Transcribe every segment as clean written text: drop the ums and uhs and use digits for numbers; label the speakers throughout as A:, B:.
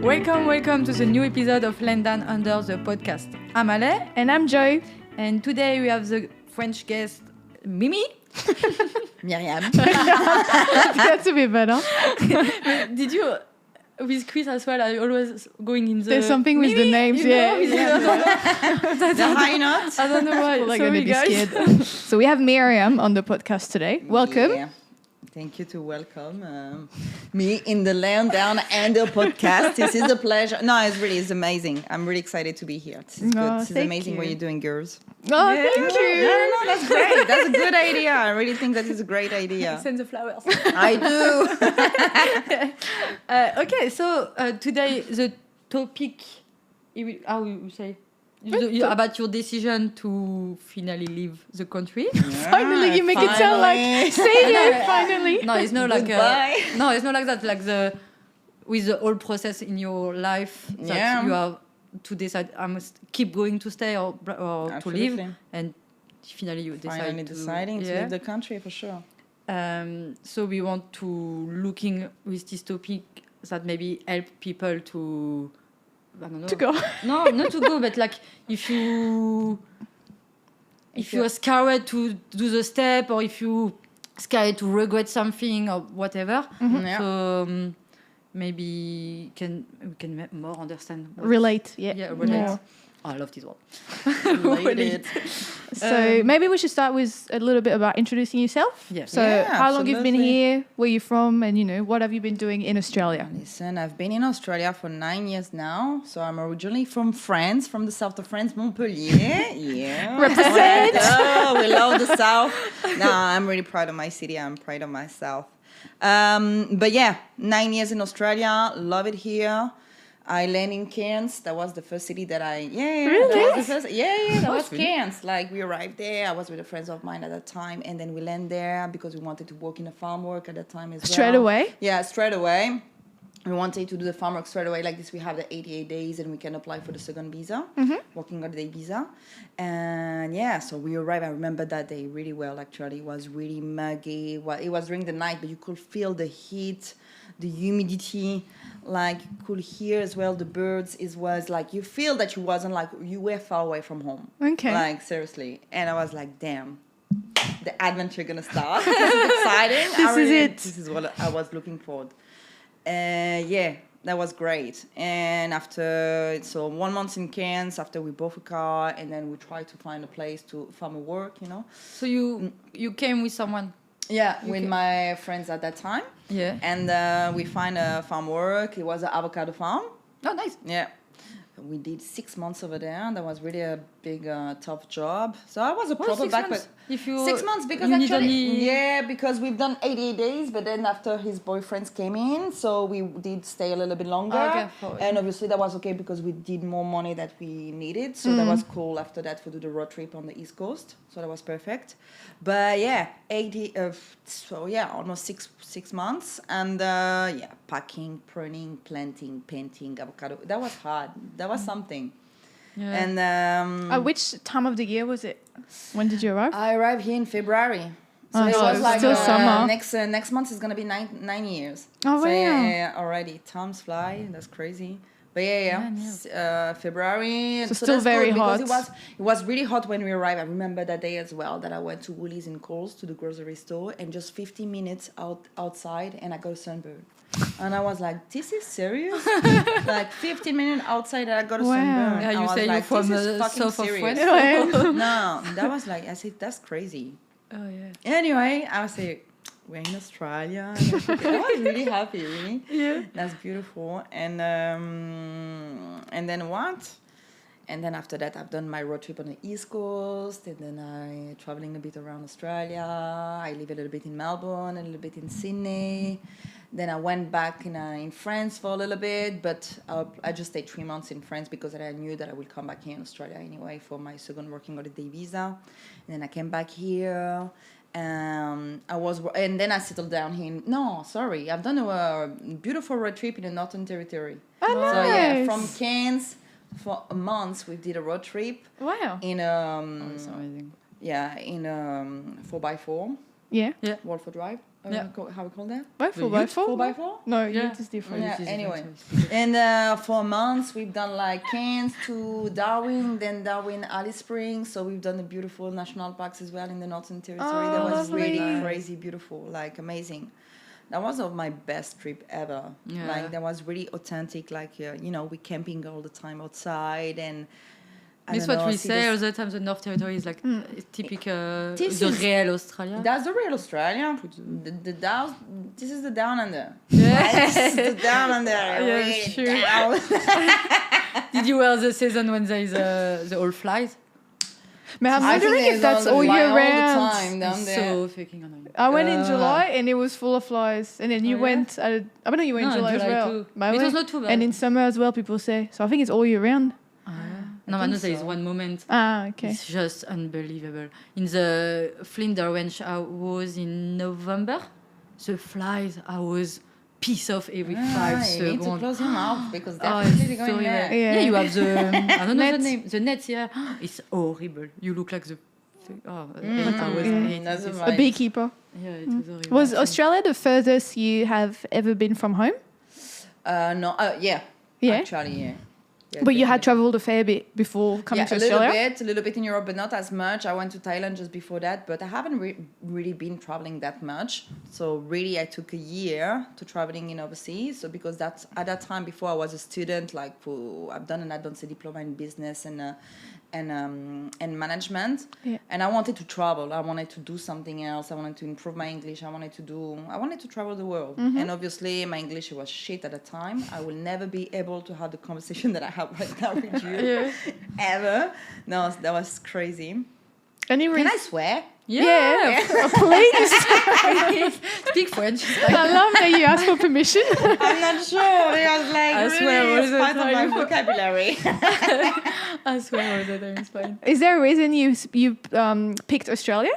A: Welcome to the new episode of Land Down Under the podcast. I'm Ale.
B: And I'm Joy.
A: And today we have the French guest, Mimi.
C: Myriam.
B: That's a bit better.
A: Did you, with Chris as well, are you always going in the...
B: There's something with the names, yeah.
C: The high note.
A: I don't know why.
B: People are
A: Sorry,
B: going to be
A: guys.
B: scared. So we have Myriam on the podcast today. Welcome.
C: Yeah. Thank you to welcome me in the Land Down Under podcast. This is a pleasure. No, it's amazing. I'm really excited to be here. This is good. This is amazing what you're doing, girls.
B: Oh, thank you.
C: No, that's great. That's a good idea. I really think that is a great idea.
A: Send the flowers.
C: I do.
A: Okay, so today the topic, how you say? About your decision to finally leave the country.
B: Finally, you make it sound like say it. Finally.
A: No, it's not like
C: Goodbye.
A: it's not like that. Like with the whole process in your life that you have to decide. I must keep going to stay or to leave, and finally you decide.
C: Deciding to leave the country for sure.
A: So we want to looking with this topic that maybe help people to. I don't know.
B: To go.
A: No, not to go, but like if you are scared to do the step, or if you scared to regret something or whatever.
B: Mm-hmm.
C: Yeah.
A: So maybe we can more understand.
B: Relate. Yeah.
A: Yeah, relate.
B: More.
A: Oh, I love this word.
C: Related.
B: So maybe we should start with a little bit about introducing yourself.
A: Yeah.
B: So
C: Yeah,
B: how long you've been
C: absolutely.
B: here, where you're from, and what have you been doing in Australia?
C: Listen, I've been in Australia for 9 years now. So I'm originally from France, from the south of France, Montpellier. Yeah.
B: Represent.
C: Oh, we love the south. No, I'm really proud of my city. I'm proud of myself. But yeah, 9 years in Australia. Love it here. I landed in Cairns. That was the first city that I... Yeah,
B: Really?
C: That was the first, that was Cairns. Like, we arrived there. I was with a friend of mine at that time. And then we landed there because we wanted to work in the farm work at that time as well.
B: Straight away?
C: Yeah, straight away. We wanted to do the farm work straight away. Like this, we have the 88 days and we can apply for the second visa, working holiday visa. And yeah, so we arrived. I remember that day really well, actually. It was really muggy. Well, it was during the night, but you could feel the heat, the humidity. Like, you could hear as well the birds. It was like, you feel that you wasn't like, you were far away from home.
B: Okay.
C: Like, seriously. And I was like, damn. The adventure gonna start. This is exciting.
B: This is it.
C: This is what I was looking for. Yeah, that was great. And after 1 month in Cairns, after we bought a car, and then we tried to find a place to farm work,
A: So you came with someone.
C: Yeah, with my friends at that time.
A: Yeah.
C: And we find a farm work. It was an avocado farm.
A: Oh, nice.
C: Yeah. We did 6 months over there. That was really a big, tough job. So I was a proper
A: 6
C: backpack.
A: months? If you
C: 6 months because
A: you need
C: actually,
A: only...
C: because we've done 88 days, but then after his boyfriends came in, so we did stay a little bit longer.
A: Okay,
C: and obviously that was okay because we did more money that we needed. So that was cool after that to do the road trip on the East Coast. So that was perfect. But yeah, almost six months. And packing, pruning, planting, painting, avocado. That was hard. That was something.
A: Yeah.
C: And
B: Which time of the year was it? When did you arrive?
C: I arrived here in February. So
B: Oh,
C: it
B: so
C: was
B: it's
C: like
B: still summer.
C: Next month is gonna be 9 years.
B: Oh,
C: so
B: wow.
C: yeah, already times fly. That's crazy. But February.
B: So still
C: that's
B: very
C: good
B: hot.
C: because it was really hot when we arrived. I remember that day as well that I went to Woolies in Coles to the grocery store and just 15 minutes outside and I got a sunburn. And I was like, this is serious? Like 15 minutes outside and I got a sunburn.
A: Yeah,
C: I
A: you
C: was
A: say
C: like,
A: you're from
C: this is
A: the
C: fucking
A: south of
C: serious.
A: France?
C: No, that was like, I said, that's crazy.
A: Oh, yeah.
C: Anyway, I was like, we're in Australia. I was really happy, really.
A: Yeah.
C: That's beautiful. And then what? And then after that, I've done my road trip on the East Coast. And then I traveling a bit around Australia. I live a little bit in Melbourne, a little bit in Sydney. Then I went back in France for a little bit, but I just stayed 3 months in France because I knew that I would come back here in Australia anyway for my second working holiday visa. And then I came back here. And then I settled down here. I've done a beautiful road trip in the Northern Territory.
B: Oh, nice.
C: So yeah, from Cairns for a month we did a road trip.
B: Wow.
C: In
A: That's amazing.
C: in 4x4.
B: Yeah.
A: Yeah.
C: Wall for drive. How we call that?
B: What, 4x4?
C: 4x4?
B: No,
A: Yeah.
B: it is different.
C: Yeah,
A: It is
C: anyway.
A: different.
C: And for months, we've done like Cairns to Darwin, then Darwin, Alice Springs. So we've done the beautiful national parks as well in the Northern Territory. That was really crazy, beautiful, like amazing. That was one of my best trip ever.
A: Yeah.
C: Like that was really authentic. Like we camping all the time outside and.
A: It's what we say all the time. The North Territory is like typical the real Australia.
C: That's the real Australia. The down. This is the down under.
A: Yeah.
C: This is the down under.
A: Yeah,
C: Really
A: sure.
C: down.
A: Did you wear the season when there is the all flies?
B: Man, I'm wondering if that's all year round.
C: All the time down there.
A: So fucking annoying.
B: I went in July and it was full of flies. And then you went, I don't know, you went in July as well.
A: Too.
B: But
A: It was not too bad.
B: And in summer as well, people say. So I think it's all year round.
A: No, I know there is one moment.
B: Okay.
A: It's just unbelievable. In the Flinders Ranch, I was in November. The flies, I was pissed off every 5 seconds.
C: You need to close your mouth because
A: it's
C: definitely
A: so
C: going there.
B: Yeah.
A: Yeah, you have the I don't know
B: Nets.
A: the name. The nets, yeah. It's horrible. You look like the
C: That's
A: it's-
B: A beekeeper.
A: yeah, it was horrible.
B: Was Australia the furthest you have ever been from home?
C: No, yeah.
B: Yeah.
C: Actually, yeah.
B: But you had travelled a fair bit before coming to Australia?
C: A little bit in Europe, but not as much. I went to Thailand just before that, but I haven't really been traveling that much. So really, I took a year to traveling in overseas. So because that's at that time before I was a student, like I've done an advanced diploma in business and management, and I wanted to travel. I wanted to do something else. I wanted to improve my English. I wanted to travel the world. And obviously, my English was shit at the time. I will never be able to have the conversation that I have right now with you ever. No, that was crazy. Can I swear?
B: Yeah. Please.
A: Speak French.
B: I love that you asked for permission.
C: I'm not sure. It was like
A: I swear all
C: it's
A: the
C: part of my
A: time.
C: vocabulary.
A: I swear all the time it's fine.
B: Is there a reason you picked Australia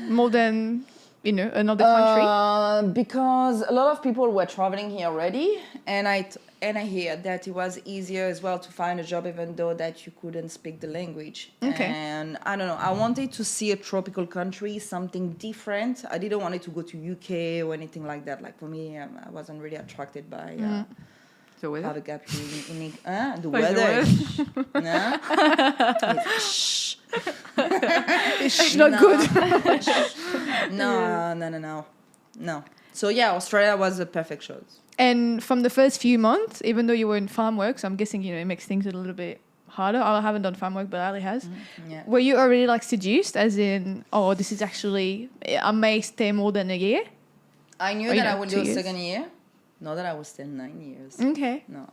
B: more than another country?
C: Because a lot of people were traveling here already, and I hear that it was easier as well to find a job, even though that you couldn't speak the language.
B: Okay.
C: And I don't know. I wanted to see a tropical country, something different. I didn't want it to go to UK or anything like that. Like for me, I wasn't really attracted by.
A: The weather?
C: Have a gap in the
A: By the
C: weather.
A: weather.
C: No? Shh.
B: It's not good.
C: No. So yeah, Australia was a perfect choice.
B: And from the first few months, even though you were in farm work, so I'm guessing it makes things a little bit harder. I haven't done farm work, but Ali has.
C: Yeah.
B: Were you already like seduced, as in, this is actually, I may stay more than a year?
C: I knew
B: Or,
C: that I would
B: 2
C: do a
B: years?
C: second year. Not that I would stay 9 years.
B: Okay.
C: No.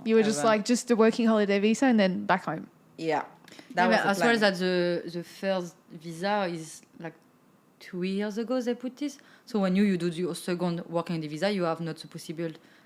B: You were just
C: Ever.
B: like just a working holiday visa and then back home.
C: Yeah. That was the
A: as well
C: plan.
A: as that the first visa is like 2 years ago they put this. So when you do your second working visa, you have not the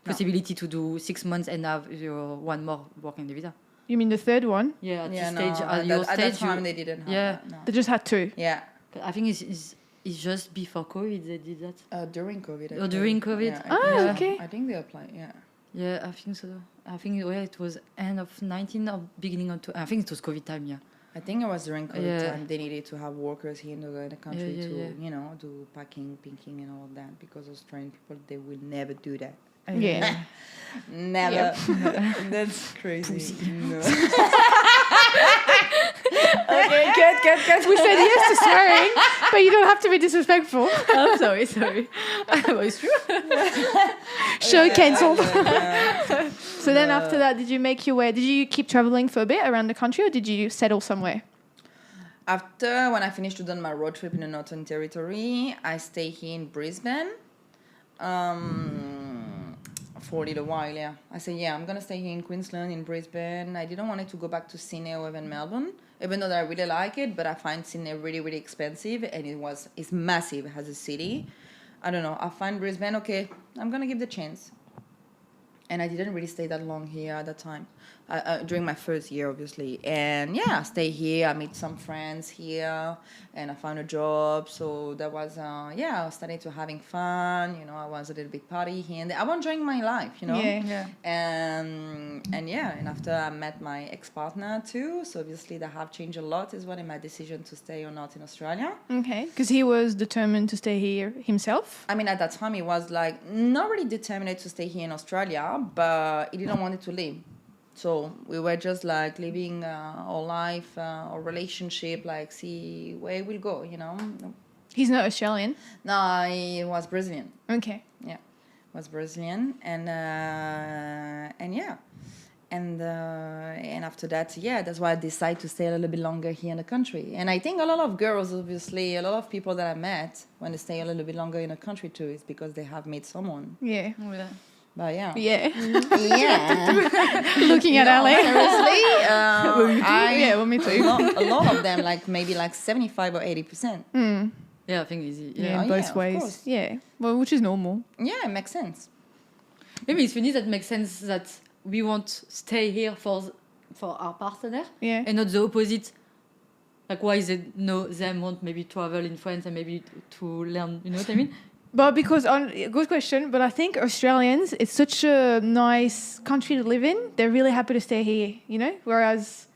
A: possibility to do 6 months and have your one more working visa.
B: You mean the third one?
A: Yeah, at
C: Yeah,
A: this
C: no,
A: stage,
C: at
A: your
C: that
A: stage,
C: time they didn't have that. No.
B: They just had 2.
C: Yeah.
A: But I think it's just before COVID they did that.
C: During COVID. I
A: Oh,
C: think.
A: during COVID?
C: Yeah,
A: Ah,
B: okay.
C: I think they applied, yeah.
A: Yeah, I think so. I think it was end of 19 or beginning of I think it was COVID time. Yeah.
C: I think it was during COVID
A: Yeah.
C: time. They needed to have workers here in the country
A: Yeah.
C: to, do packing, pinking, and all of that. Because Australian people, they will never do that.
B: Yeah.
C: Never. That's crazy. No.
B: Okay, good. We said yes to swearing, but you don't have to be disrespectful.
A: I'm sorry. But it's true.
B: Show cancelled.
C: Yeah.
B: So then after that, did you make your way? Did you keep traveling for a bit around the country or did you settle somewhere?
C: After, when I finished to done my road trip in the Northern Territory, I stayed here in Brisbane for a little while, yeah. I said, I'm going to stay here in Queensland, in Brisbane. I didn't want it to go back to Sydney or even Melbourne, even though that I really like it, but I find Sydney really, really expensive, and it's massive as a city. I don't know. I find Brisbane, okay, I'm going to give the chance. And I didn't really stay that long here at that time. during my first year, obviously. And yeah, I stay here. I meet some friends here, and I found a job. So that was, I started to having fun. You know, I was a little bit party here and there. I was enjoying my life, you know.
B: Yeah.
C: And after I met my ex-partner too. So obviously that have changed a lot as well in my decision to stay or not in Australia.
B: Okay. Because he was determined to stay here himself.
C: I mean, at that time, he was like not really determined to stay here in Australia, but he didn't want it to leave. So we were just like living our life, our relationship, like see where it will go, you know.
B: He's not Australian.
C: No, he was Brazilian.
B: Okay.
C: Yeah, was Brazilian, and yeah, and after that, yeah, that's why I decided to stay a little bit longer here in the country. And I think a lot of girls, obviously, a lot of people that I met when they stay a little bit longer in the country too, is because they have met someone.
B: Yeah.
A: Yeah.
C: But yeah.
B: Yeah.
C: Yeah.
B: Looking at LA.
C: Seriously,
B: me too.
C: a lot of them, like maybe like 75 or 80%.
A: Yeah, I think easy.
B: Yeah,
C: Oh,
B: both
C: yeah, of
B: ways.
C: course.
B: Yeah. Well, which is normal.
C: Yeah, it makes sense.
A: Maybe it's funny that makes sense that we want to stay here for our partner
B: Yeah.
A: and not the opposite. Like why them want maybe travel in France and maybe to learn, you know what I mean?
B: But because, good question, but I think Australians, it's such a nice country to live in. They're really happy to stay here, you know? Whereas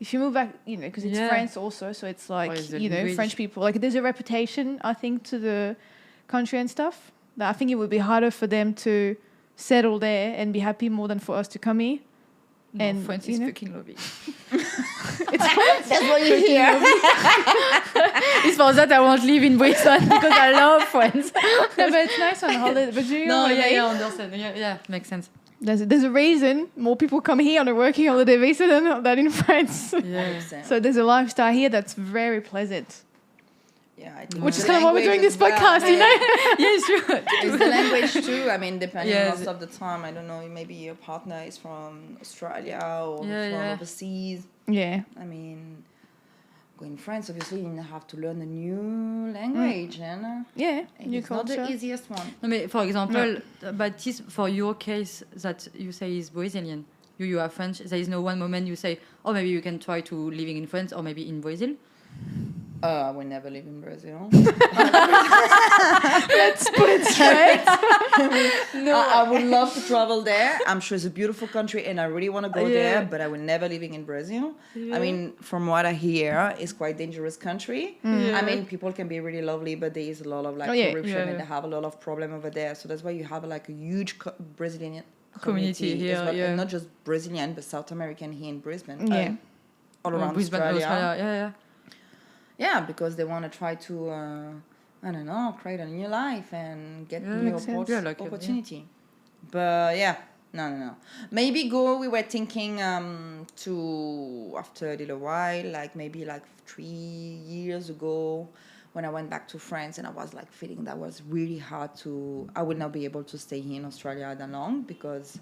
B: if you move back, you know, because it's France also, so it's like,
A: is the
B: you know,
A: language.
B: French people. Like there's a reputation, I think, to the country and stuff. That I think it would be harder for them to settle there and be happy more than for us to come here.
A: No,
B: And,
A: France
B: you
A: is
B: know?
A: fucking lovely.
C: That's what you hear.
A: It's for that I won't live in Brisbane because I love France.
B: No, but it's nice on holiday. But you know what I mean?
A: I understand. Yeah, makes sense.
B: There's a reason more people come here on a working holiday visa than in France.
A: Yeah.
C: 100%.
B: So there's a lifestyle here that's very pleasant.
C: Yeah, I think
B: Which
C: the
B: is kind of why we're doing
C: language
B: this
C: as well.
B: podcast, you know?
A: Yeah, sure.
C: It's the language too. I mean, depending
A: Yes.
C: most of the time, I don't know, maybe your partner is from Australia or from
A: Yeah.
C: overseas.
B: Yeah.
C: I mean, going to France, obviously, you have to learn a new language, and
B: Yeah. New
C: it's not
B: culture.
C: the easiest one.
A: No, but for example, Baptiste, for your case that you say is Brazilian, you are French, there is no one moment you say, oh, maybe you can try to living in France or maybe in Brazil.
C: I will never live in Brazil.
B: Let's put it straight.
C: I would love to travel there. I'm sure it's a beautiful country and I really want to go
A: Yeah.
C: there, but I will never living in Brazil. I mean, from what I hear, it's quite dangerous country.
A: Yeah.
C: I mean, people can be really lovely, but there is a lot of like
B: Oh, yeah.
C: corruption
A: Yeah.
C: and they have a lot of problem over there. So that's why you have like a huge Brazilian
A: Community here,
C: as well.
A: yeah.
C: And not just Brazilian, but South American here in Brisbane.
B: Yeah.
C: All around
A: Brisbane,
C: Australia.
A: yeah.
C: Yeah, because they want to try to, I don't know, create a new life and get
A: Yeah,
C: new
B: makes sense.
A: Yeah, like,
C: opportunity. But yeah, no. Maybe we were thinking to, after a little while, like maybe like 3 years ago, when I went back to France and I was like feeling that was really hard I would not be able to stay here in Australia that long because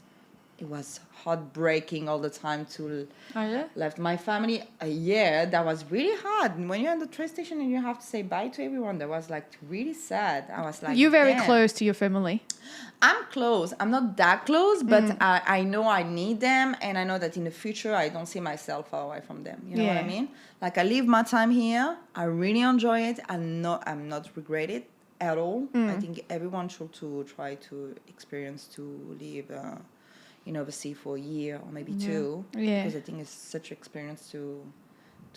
C: it was heartbreaking all the time to
A: Oh, yeah?
C: left my family a year. That was really hard. And when you're in the train station and you have to say bye to everyone, that was like really sad. I was like,
B: You're very
C: damn.
B: close to your family.
C: I'm close. I'm not that close, but I know I need them, and I know that in the future I don't see myself far away from them. You know what I
B: Yeah.
C: mean? Like I live my time here. I really enjoy it. I'm not regret it at all. I think everyone should to try to experience to live overseas for a year or maybe two.
B: Yeah.
C: Because I think it's such an experience to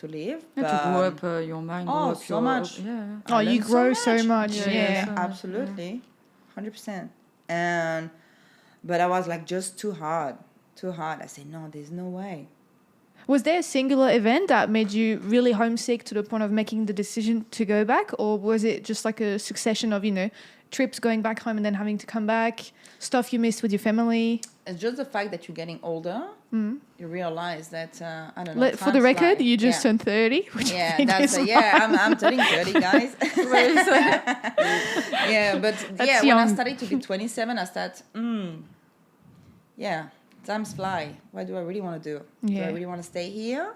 C: live.
A: Yeah, to grow up your mind.
C: oh,
A: grow up
C: so
A: your,
C: much.
A: Yeah.
B: Oh,
C: I
B: you
C: learned
B: grow so much.
A: Yeah,
B: Yeah.
A: yeah, so much,
C: Absolutely, 100%. But I was like just too hard. I said no, there's no way.
B: Was there a singular event that made you really homesick to the point of making the decision to go back? Or was it just like a succession of, trips going back home and then having to come back, stuff you missed with your family?
C: It's just the fact that you're getting older. You realize that I don't know.
B: For the
C: times
B: record,
C: fly.
B: you just
C: Yeah.
B: turned 30. Which I
C: Yeah,
B: think
C: that's
B: is
C: I'm turning 30, guys. Yeah, but
B: That's
C: when I
B: young.
C: started to be 27, I started, times fly. What do I really want to do? Do
B: Yeah.
C: I really want to stay here?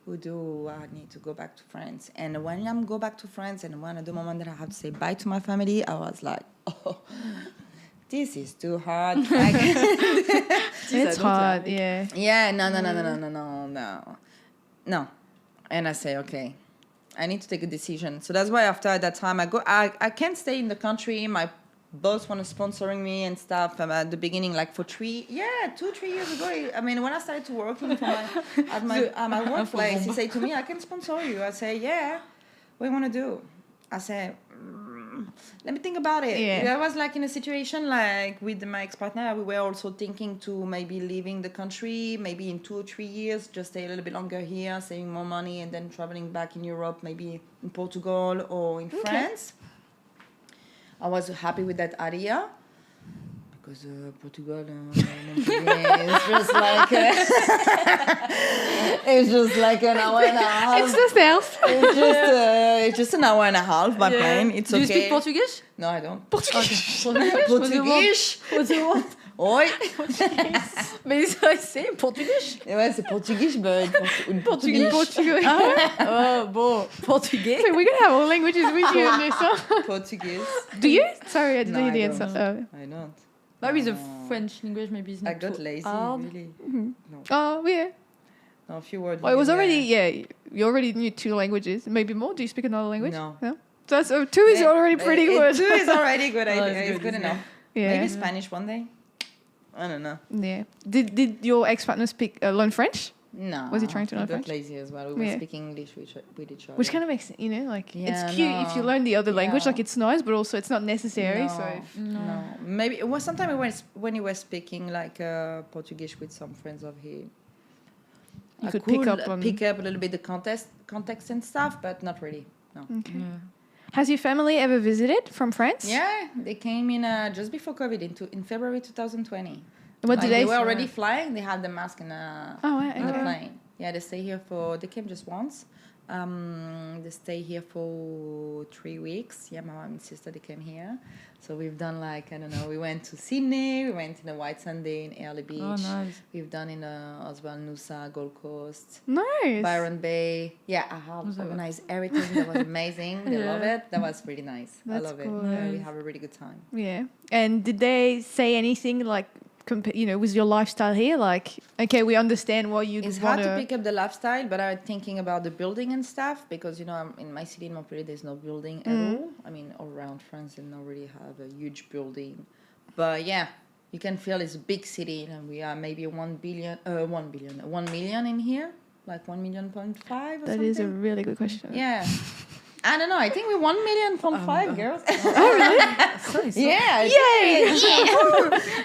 C: Or do I need to go back to France? And when I go back to France and when at the moment that I have to say bye to my family, I was like, oh, this is too hard.
B: It's hard, yeah.
C: Yeah, no. And I say, okay, I need to take a decision. So that's why after that time, I can't stay in the country. My boss wanted sponsoring me and stuff at the beginning, like for 3 years ago. I mean, when I started to working for at my workplace, he said to me, I can sponsor you. I say, yeah, what do you want to do? I say, let me think about it.
B: Yeah.
C: I was like in a situation like with my ex-partner, we were also thinking to maybe leaving the country, maybe in 2 or 3 years, just stay a little bit longer here, saving more money, and then traveling back in Europe, maybe in Portugal or in France. I was happy with that idea. Because Portugal, it's just like it's just like an hour and a half.
B: It's the south.
C: It's just an hour and a half by plane. It's
A: Do
C: okay.
A: you speak Portuguese?
C: No, I don't.
A: Portuguese.
C: Português. Oi.
A: Mais ça, c'est portugais.
C: Ouais, c'est portugais, but
B: Portuguese.
A: Oh, bon. Portugais.
B: So we're gonna have all languages with you in this one.
C: Portuguese.
B: Do you? Sorry, I didn't
C: No,
B: hear the
C: I
B: answer.
C: don't. I don't.
A: Maybe the French language maybe is not
C: I got
A: too
C: lazy,
A: hard.
C: really.
B: Oh, yeah.
C: No, a few words.
B: Well, it was
C: yeah.
B: already, you already knew 2 languages, maybe more. Do you speak another language?
C: No.
B: So that's 2 is already pretty good.
C: 2 is already good.
A: Oh,
C: It's good enough.
B: Yeah.
C: Maybe Spanish one day. I don't know.
B: Yeah. Did your ex-partner learn French?
C: No.
B: Was he trying to learn
C: I got
B: French?
C: lazy as well. We were
B: Yeah.
C: speaking English with each other.
B: Which kind of makes, like,
C: Yeah,
B: it's cute if you
C: no.
B: learn the other language,
C: Yeah.
B: like it's nice, but also it's not necessary.
C: No,
B: So
C: no. Maybe it was sometime when he was speaking like Portuguese with some friends of his.
B: You
C: I
B: could pick up on-
C: pick up a little bit the context and stuff, but not really. No.
B: okay. Has your family ever visited from France?
C: Yeah, they came in just before COVID in February 2020.
B: What did
C: They
B: they?
C: were already flying. They had the mask in
B: right,
C: in the
B: okay.
C: plane. Yeah, they stay here they came just once. They stay here for 3 weeks. Yeah, my mom and sister, they came here. So we've done like, I don't know, we went to Sydney, we went in a White Sunday in Early Beach.
A: Oh, nice.
C: We've done in as well Noosa, Gold Coast,
B: Nice.
C: Byron Bay. Yeah, I have organized everything. That was amazing. They love it. That was really nice.
B: That's
C: I love it.
B: cool.
C: Yeah, we
A: Nice.
C: have a really good time.
B: Yeah. And did they say anything like, with your lifestyle here? Like, okay, we understand what you
C: It's
B: want
C: hard to pick up the lifestyle, but I'm thinking about the building and stuff because, I'm in my city in Montpellier, there's no building at all. I mean, all around France, they don't really have a huge building. But yeah, you can feel it's a big city, and we are maybe 1 million in here, like 1.5 million or
B: That
C: something.
B: is a really good question.
C: Yeah. I don't know. I think we're 1.5 million, girls.
A: Nice.
C: Yeah.
B: Yay!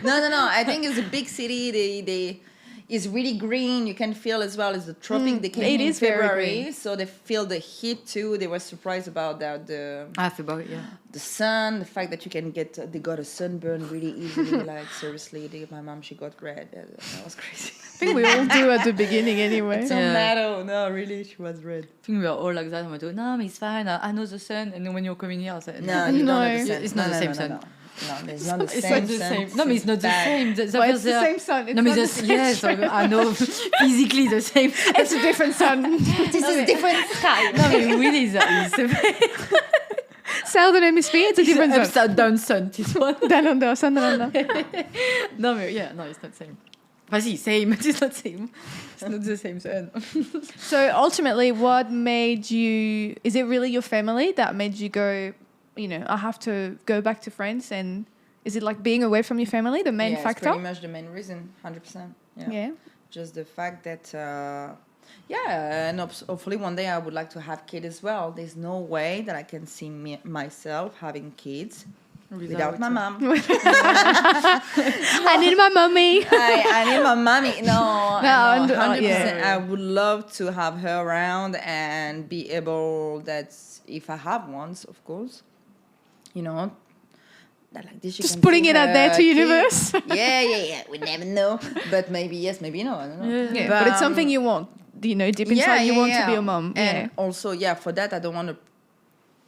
C: No. I think it's a big city. They it's really green. You can feel as well as the tropic. They came
B: it
C: in
B: is very
C: February,
B: green.
C: so they feel the heat too. They were surprised about that.
A: I feel about it, yeah.
C: The sun, the fact that you can they got a sunburn really easily. Like seriously, my mom, she got red. That was crazy.
B: I think we all do at the beginning anyway.
C: Tomato, no, really, she was red.
A: I think we are all like that. I'm like, no, but it's fine. I know the sun. And then when you're coming here, I say,
C: No, you
B: No.
C: don't understand.
A: It's not the same sun.
C: No, there's not the
A: It's
C: same
A: not the
C: sun.
A: same. No, but it's not the
C: bad.
A: same.
B: But it's the same sun. It's
A: No,
B: not
A: but
B: the
A: it's
B: same
A: yes, I know physically the same.
B: It's a different sun.
C: This is different sky.
A: No, but really, it's
B: Southern hemisphere, it's a different sun.
A: upside down sun. This one.
B: Down under, sun down under.
A: No, but yeah, no, it's not same. But see, same. It's not same. It's not the same sun.
B: So ultimately, what made you? Is it really your family that made you go? I have to go back to France, and is it like being away from your family the main
C: It's
B: factor?
C: pretty much the main reason, 100%.
B: Yeah.
C: Just the fact that, and hopefully one day I would like to have kids as well. There's no way that I can see myself having kids without my mom.
B: I need my mummy.
C: I need my mommy. No,
B: No,
C: 100%.
B: yeah.
C: I would love to have her around and be able that if I have one, of course, that like this.
B: Just putting it out there to universe.
C: Yeah. We never know, but maybe yes, maybe no. I don't know.
B: Yeah, but it's something you want. Deep inside, you want to be a mum.
C: And also, for that, I don't want to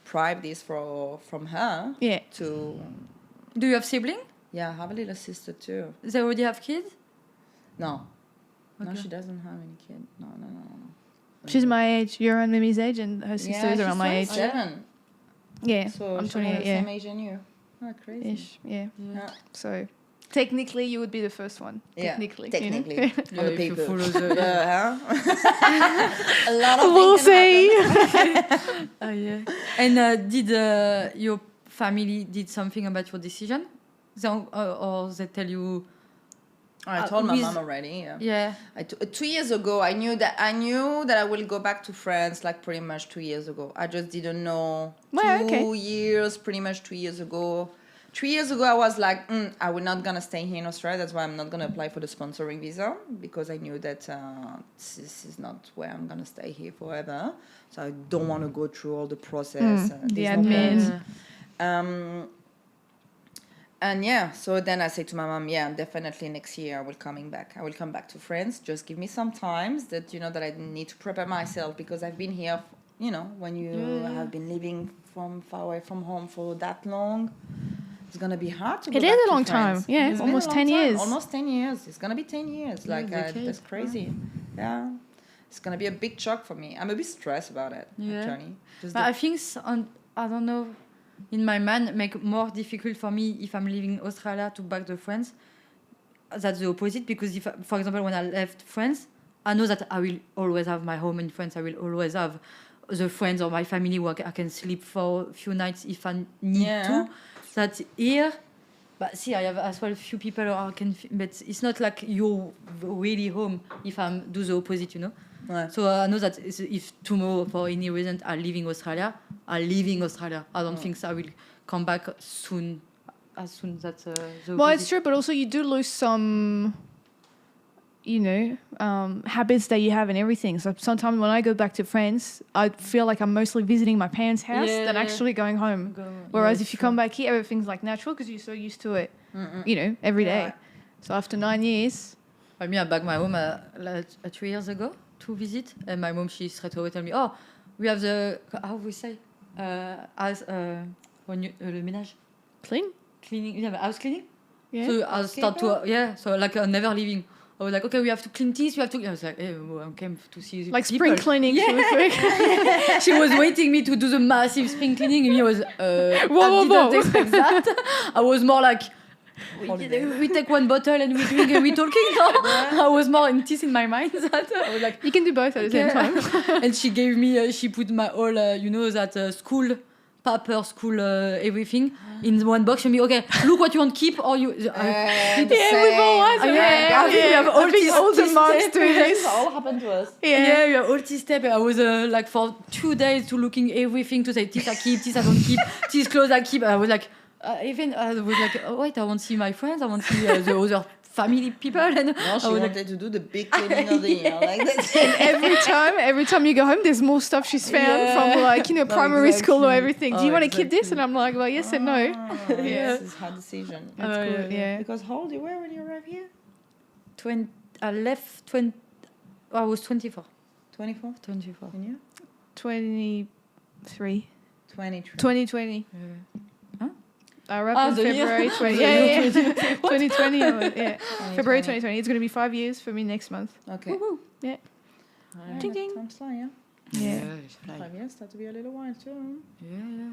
C: prive this from her.
B: Yeah.
C: To
A: Do you have sibling?
C: I have a little sister too.
A: They already have kids?
C: No,
A: Okay.
C: she doesn't have any kid. No.
B: She's my age. You're around Mimi's age, and her sister is around my age.
C: she's 27.
B: Yeah,
C: So
B: I'm
C: she's around
B: 28.
C: the
B: Yeah.
C: same age as you. Oh, crazy.
B: Ish. Yeah.
C: Yeah.
B: So technically, you would be the first one.
C: Yeah,
B: Technically.
C: technically.
B: You know?
C: On the
A: if you
C: paper.
A: follow the
C: A lot of
B: We'll
C: things can
B: see.
C: happen.
A: yeah. And did your family did something about your decision? Or they tell you?
C: I told my
A: with-
C: mom already. Yeah.
A: Yeah.
C: 2 years ago, I knew that I will go back to France like pretty much 2 years ago. I just didn't know.
B: Well,
C: 2
B: okay.
C: years, pretty much 2 years ago. 3 years ago, I was like, I will not gonna stay here in Australia. That's why I'm not gonna apply for the sponsoring visa because I knew that this is not where I'm gonna stay here forever. So I don't want to go through all the process.
B: The
C: There's no
B: admin.
C: point. And yeah, so then I say to my mom, yeah, definitely next year I will coming back. I will come back to France. Just give me some times that that I need to prepare myself because I've been here. When you have been living from far away from home for that long, it's gonna be hard to go
B: It
C: back
B: is a
C: to
B: long
C: France.
B: time. Yeah,
C: It's been a
B: almost
C: long
B: 10
C: time.
B: years.
C: Almost 10 years. It's gonna be 10 years.
A: Yeah,
C: Like
A: decade.
C: that's crazy. Yeah, it's gonna be a big shock for me. I'm a bit stressed about it.
A: Yeah.
C: Actually. Just
A: But I think I don't know. In my mind, make more difficult for me if I'm leaving Australia to back to France. That's the opposite because if, for example, when I left France, I know that I will always have my home in France. I will always have the friends or my family where I can sleep for a few nights if I need to. That here, but see, I have as well few people who I can, but it's not like you're really home if I do the opposite,
C: Ouais.
A: So I know that if tomorrow, for any reason, I'm leaving Australia, I'm leaving Australia. I don't think so I will come back soon, as soon as the
B: Well, it's
A: opposite.
B: true, but also you do lose some, habits that you have and everything. So sometimes when I go back to France, I feel like I'm mostly visiting my parents' house than
A: Yeah.
B: actually going home. Whereas if you come back here, everything's like natural because you're so used to it, every day.
C: Yeah.
B: So after 9 years,
A: I mean, I back my home 3 years ago to visit, and my mom, she straight away tell me, oh, we have how we say, when you, le ménage, cleaning, yeah, house cleaning.
B: yeah.
A: So I start to, so like I'm never leaving. I was like, okay, we have to clean this, we have to. I was like, hey, I came to see
B: like
A: people.
B: spring cleaning.
A: Yeah.
B: She was doing.
A: She was waiting me to do the massive spring cleaning, and he was, I
B: whoa.
A: didn't expect that. I was more like,
C: Holiday.
A: we take one bottle and we drink and we talking. I was more in this in my mind. That I was like,
B: You can do both at the same time.
A: and she gave me, she put my all, that school paper, school everything in one box. She me, okay, look what you want to keep or you.
B: Yeah, we've all had
A: Yeah,
B: that.
A: I think we have all
B: I think
A: this-
B: all the
A: this
B: moms
A: step.
B: do this.
C: all happened to us.
A: Yeah, we have all this step. I was like for 2 days to looking everything to say this I keep, this I don't keep, this clothes I keep. I was like, even I was like, oh, wait, I want to see my friends, I want to see the other family people, and
C: No, she
A: I was like,
C: wanted to do the big cleaning of the year. Like that.
B: Every time you go home, there's more stuff she's found
A: Yeah.
B: from
A: No,
B: primary school or
A: exactly.
B: everything. Do
A: Oh,
B: you want to keep this?
A: exactly.
B: And I'm like, well, yes and no.
C: Oh,
B: Yeah.
C: This is her decision.
B: That's good. Yeah.
C: Because how old you were when you arrived here?
A: 20, I left 20. I was 24.
C: 24?
A: 24.
C: And you?
B: 23.
C: 23.
B: 2020.
A: Huh?
B: I wrapped
A: the
B: in
A: year.
B: February 20.
A: The
B: Yeah,
A: year
B: yeah. 2020. Yeah. February
C: 2020.
B: 2020. It's going to be 5 years for me next month.
C: Okay.
B: Yeah.
C: Yeah,
B: Ding, ding.
C: Time's fly, yeah?
B: Yeah.
C: 5 years, start to be a little while too.
A: Yeah.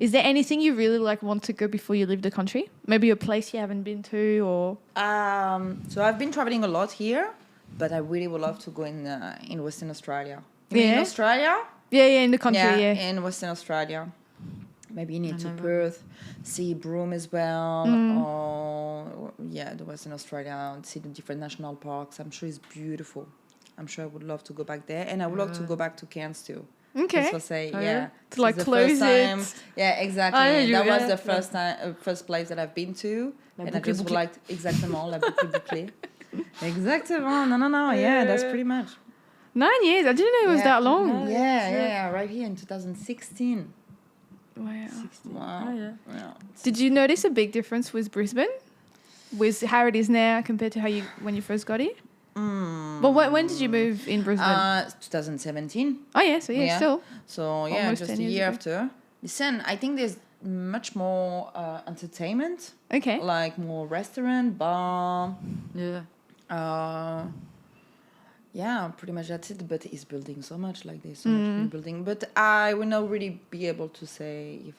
B: Is there anything you really want to go before you leave the country? Maybe a place you haven't been to or...
C: So I've been traveling a lot here, but I really would love to go in Western Australia. You mean in
B: Yeah?
C: Australia?
B: Yeah, in the country, yeah.
C: In Western Australia. Maybe you need to
A: never-
C: Perth, see Broome as well, or the Western Australia, and see the different national parks. I'm sure it's beautiful. I'm sure I would love to go back there, and I would love to go back to Cairns too.
B: Okay.
C: Just to say,
A: Oh,
C: yeah.
A: yeah?
B: To, like,
C: It's the
B: close
C: first time.
B: it.
C: Yeah, exactly.
A: Ah, yeah,
C: that was
A: yeah.
C: the first place that I've been to,
A: La
C: and I
A: boucle
C: just would
A: bouclée.
C: like exactement la boucle bouclée. Exactement. No. Yeah, that's pretty much.
B: 9 years. I didn't know it was that long.
C: Yeah. Right here in 2016.
B: Wow.
C: Wow.
A: Oh, yeah.
C: Yeah.
B: Did you notice a big difference with Brisbane? With how it is now compared to when you first got here? But when did you move in Brisbane?
C: 2017.
B: Oh, yeah. So, yeah, still.
C: So yeah,
B: Almost
C: just
B: 10
C: a
B: years
C: year
B: ago.
C: after. Listen, I think there's much more entertainment,
B: Okay.
C: like more restaurant, bar.
A: Yeah.
C: Yeah, pretty much that's it. But it's building so much, like there's so much been building. But I will not really be able to say if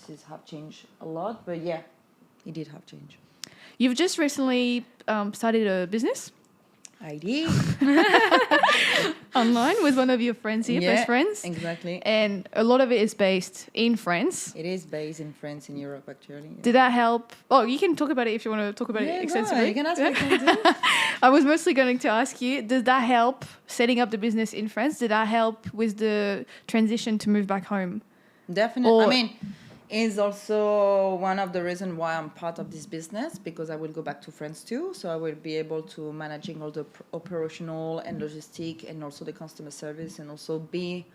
C: this have changed a lot. But yeah, it did have change.
B: You've just recently started a business
C: I did.
B: online with one of your friends here, best friends.
C: Exactly.
B: And a lot of it is based in France.
C: It is based in France, in Europe, actually. Yeah.
B: Did that help? Oh, you can talk about it if you want to talk about it extensively.
C: You can ask me. Can do.
B: I was mostly going to ask you, did that help setting up the business in France? Did that help with the transition to move back home?
C: Definitely. I mean, is also one of the reasons why I'm part of this business, because I will go back to France too. So I will be able to managing all the operational and logistic and also the customer service, and also be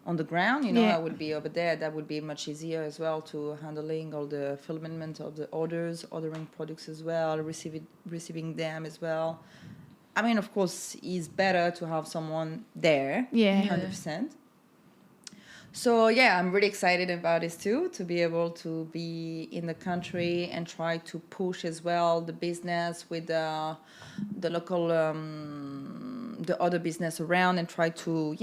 C: on the ground. You know, I will be over there. That would be much easier as well to handling all the fulfillment of the orders, ordering products as well, receiving them as well. I mean, of course, it's better to have someone there. 100%. So yeah, I'm really excited about this too, to be able to be in the country and try to push as well the business with the local, the other business around, and try to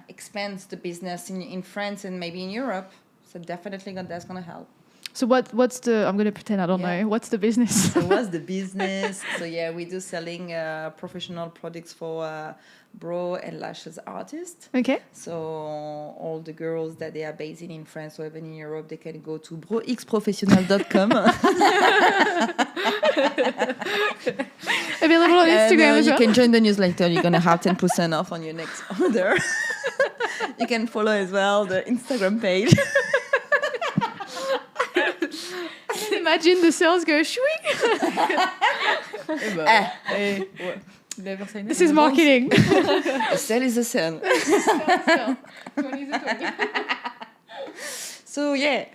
C: expand the business in France and maybe in Europe. So definitely that's gonna help.
B: So what's the? I'm gonna pretend I don't know. What's the business?
C: So what's the business? So yeah, we do selling professional products for brow and lashes artists.
B: Okay.
C: So all the girls that they are based in France or even in Europe, they can go to broxprofessional.com.
B: Available on Instagram as well.
C: You can join the newsletter. You're gonna have 10% off on your next order. You can follow as well the Instagram page.
B: Imagine the sales go swing. This is marketing.
C: A sale is a sale. So yeah,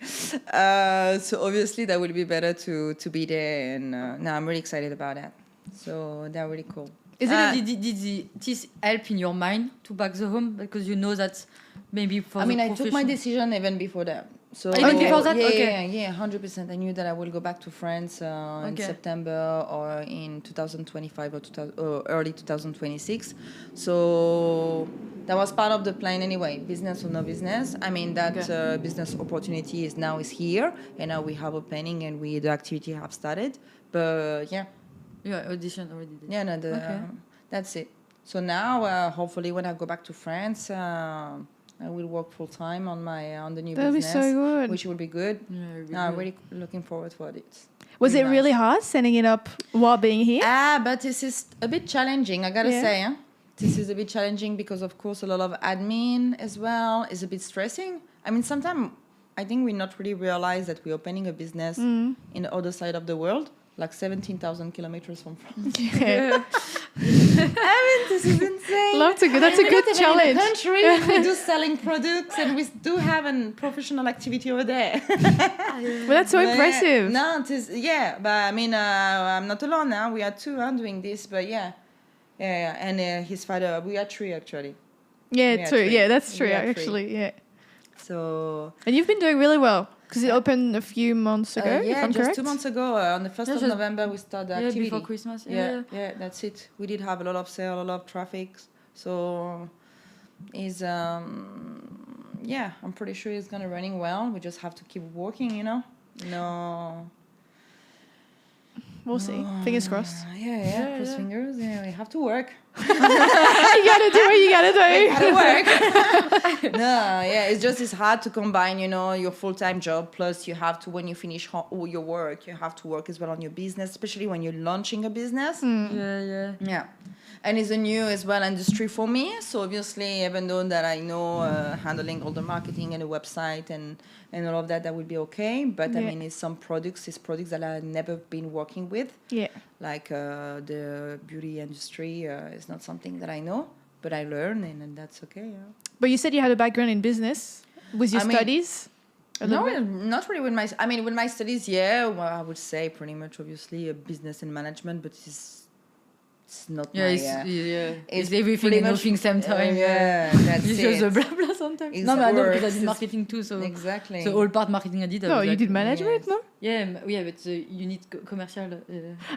C: so obviously that will be better to be there, and now I'm really excited about that. So they're really cool.
A: Did this help in your mind to back the home, because you know that maybe for
C: I took my decision even before that. So
A: even before that,
C: yeah, 100%. I knew that I will go back to France in September or in 2025 or early 2026. So that was part of the plan anyway, business or no business. I mean, that business opportunity is here, and now we have a planning, and the activity have started. But yeah.
A: Audition already did.
C: Yeah, no, that's it. So now, hopefully, when I go back to France, I will work full time on the new business.
B: That'll be so good.
C: Which will be good.
A: Yeah,
C: I'm really looking forward for it.
B: Was it really hard setting it up while being here?
C: But this is a bit challenging, I gotta say. Huh? This is a bit challenging because, of course, a lot of admin as well is a bit stressing. I mean, sometimes I think we not really realize that we're opening a business in the other side of the world, like 17,000 kilometers from France.
B: Yeah.
C: I mean, this is insane.
B: Love to go. That's a good challenge.
C: In the country, we do selling products, and we do have a professional activity over there.
B: Well, that's so impressive.
C: No, it is, but I mean, I'm not alone now. We are two doing this, but and his father, we are three actually.
B: Yeah, true. Yeah, that's true actually. Yeah.
C: So.
B: And you've been doing really well. Because it opened a few months ago, if I'm
C: just
B: correct?
C: 2 months ago. On the 1st of November, we started the activity.
A: Before Christmas.
C: Yeah, that's it. We did have a lot of sale, a lot of traffic. So, I'm pretty sure it's going to running well. We just have to keep working, you know? No.
B: We'll see. Fingers crossed.
C: Cross fingers. Yeah, we have to work.
B: You gotta do what you gotta do.
C: Gotta work. It's hard to combine, you know, your full-time job, plus you have to, when you finish all your work, you have to work as well on your business, especially when you're launching a business. Yeah. And it's a new as well industry for me. So obviously, even though that I know handling all the marketing and the website and all of that, that will be okay. But I mean, it's products that I've never been working with. Yeah. Like the beauty industry is not something that I know, but I learn, and that's okay. Yeah.
B: But you said you had a background in business. Was your studies?
C: No, not really with my studies. Yeah, well, I would say pretty much obviously business and management, but it's not
A: Yeah,
C: my...
A: it's everything
C: pretty
A: and
C: much-
A: nothing same time.
C: yeah, that's
A: It's just
C: it.
A: a blah blah sometimes.
C: It
A: No, but I know because I
C: works,
A: did
C: it's-
A: marketing too, so
C: Exactly.
A: the whole part marketing I did. I
B: No,
A: was
B: you
A: like,
B: did management,
C: yes.
B: no?
A: Yeah, but you need commercial.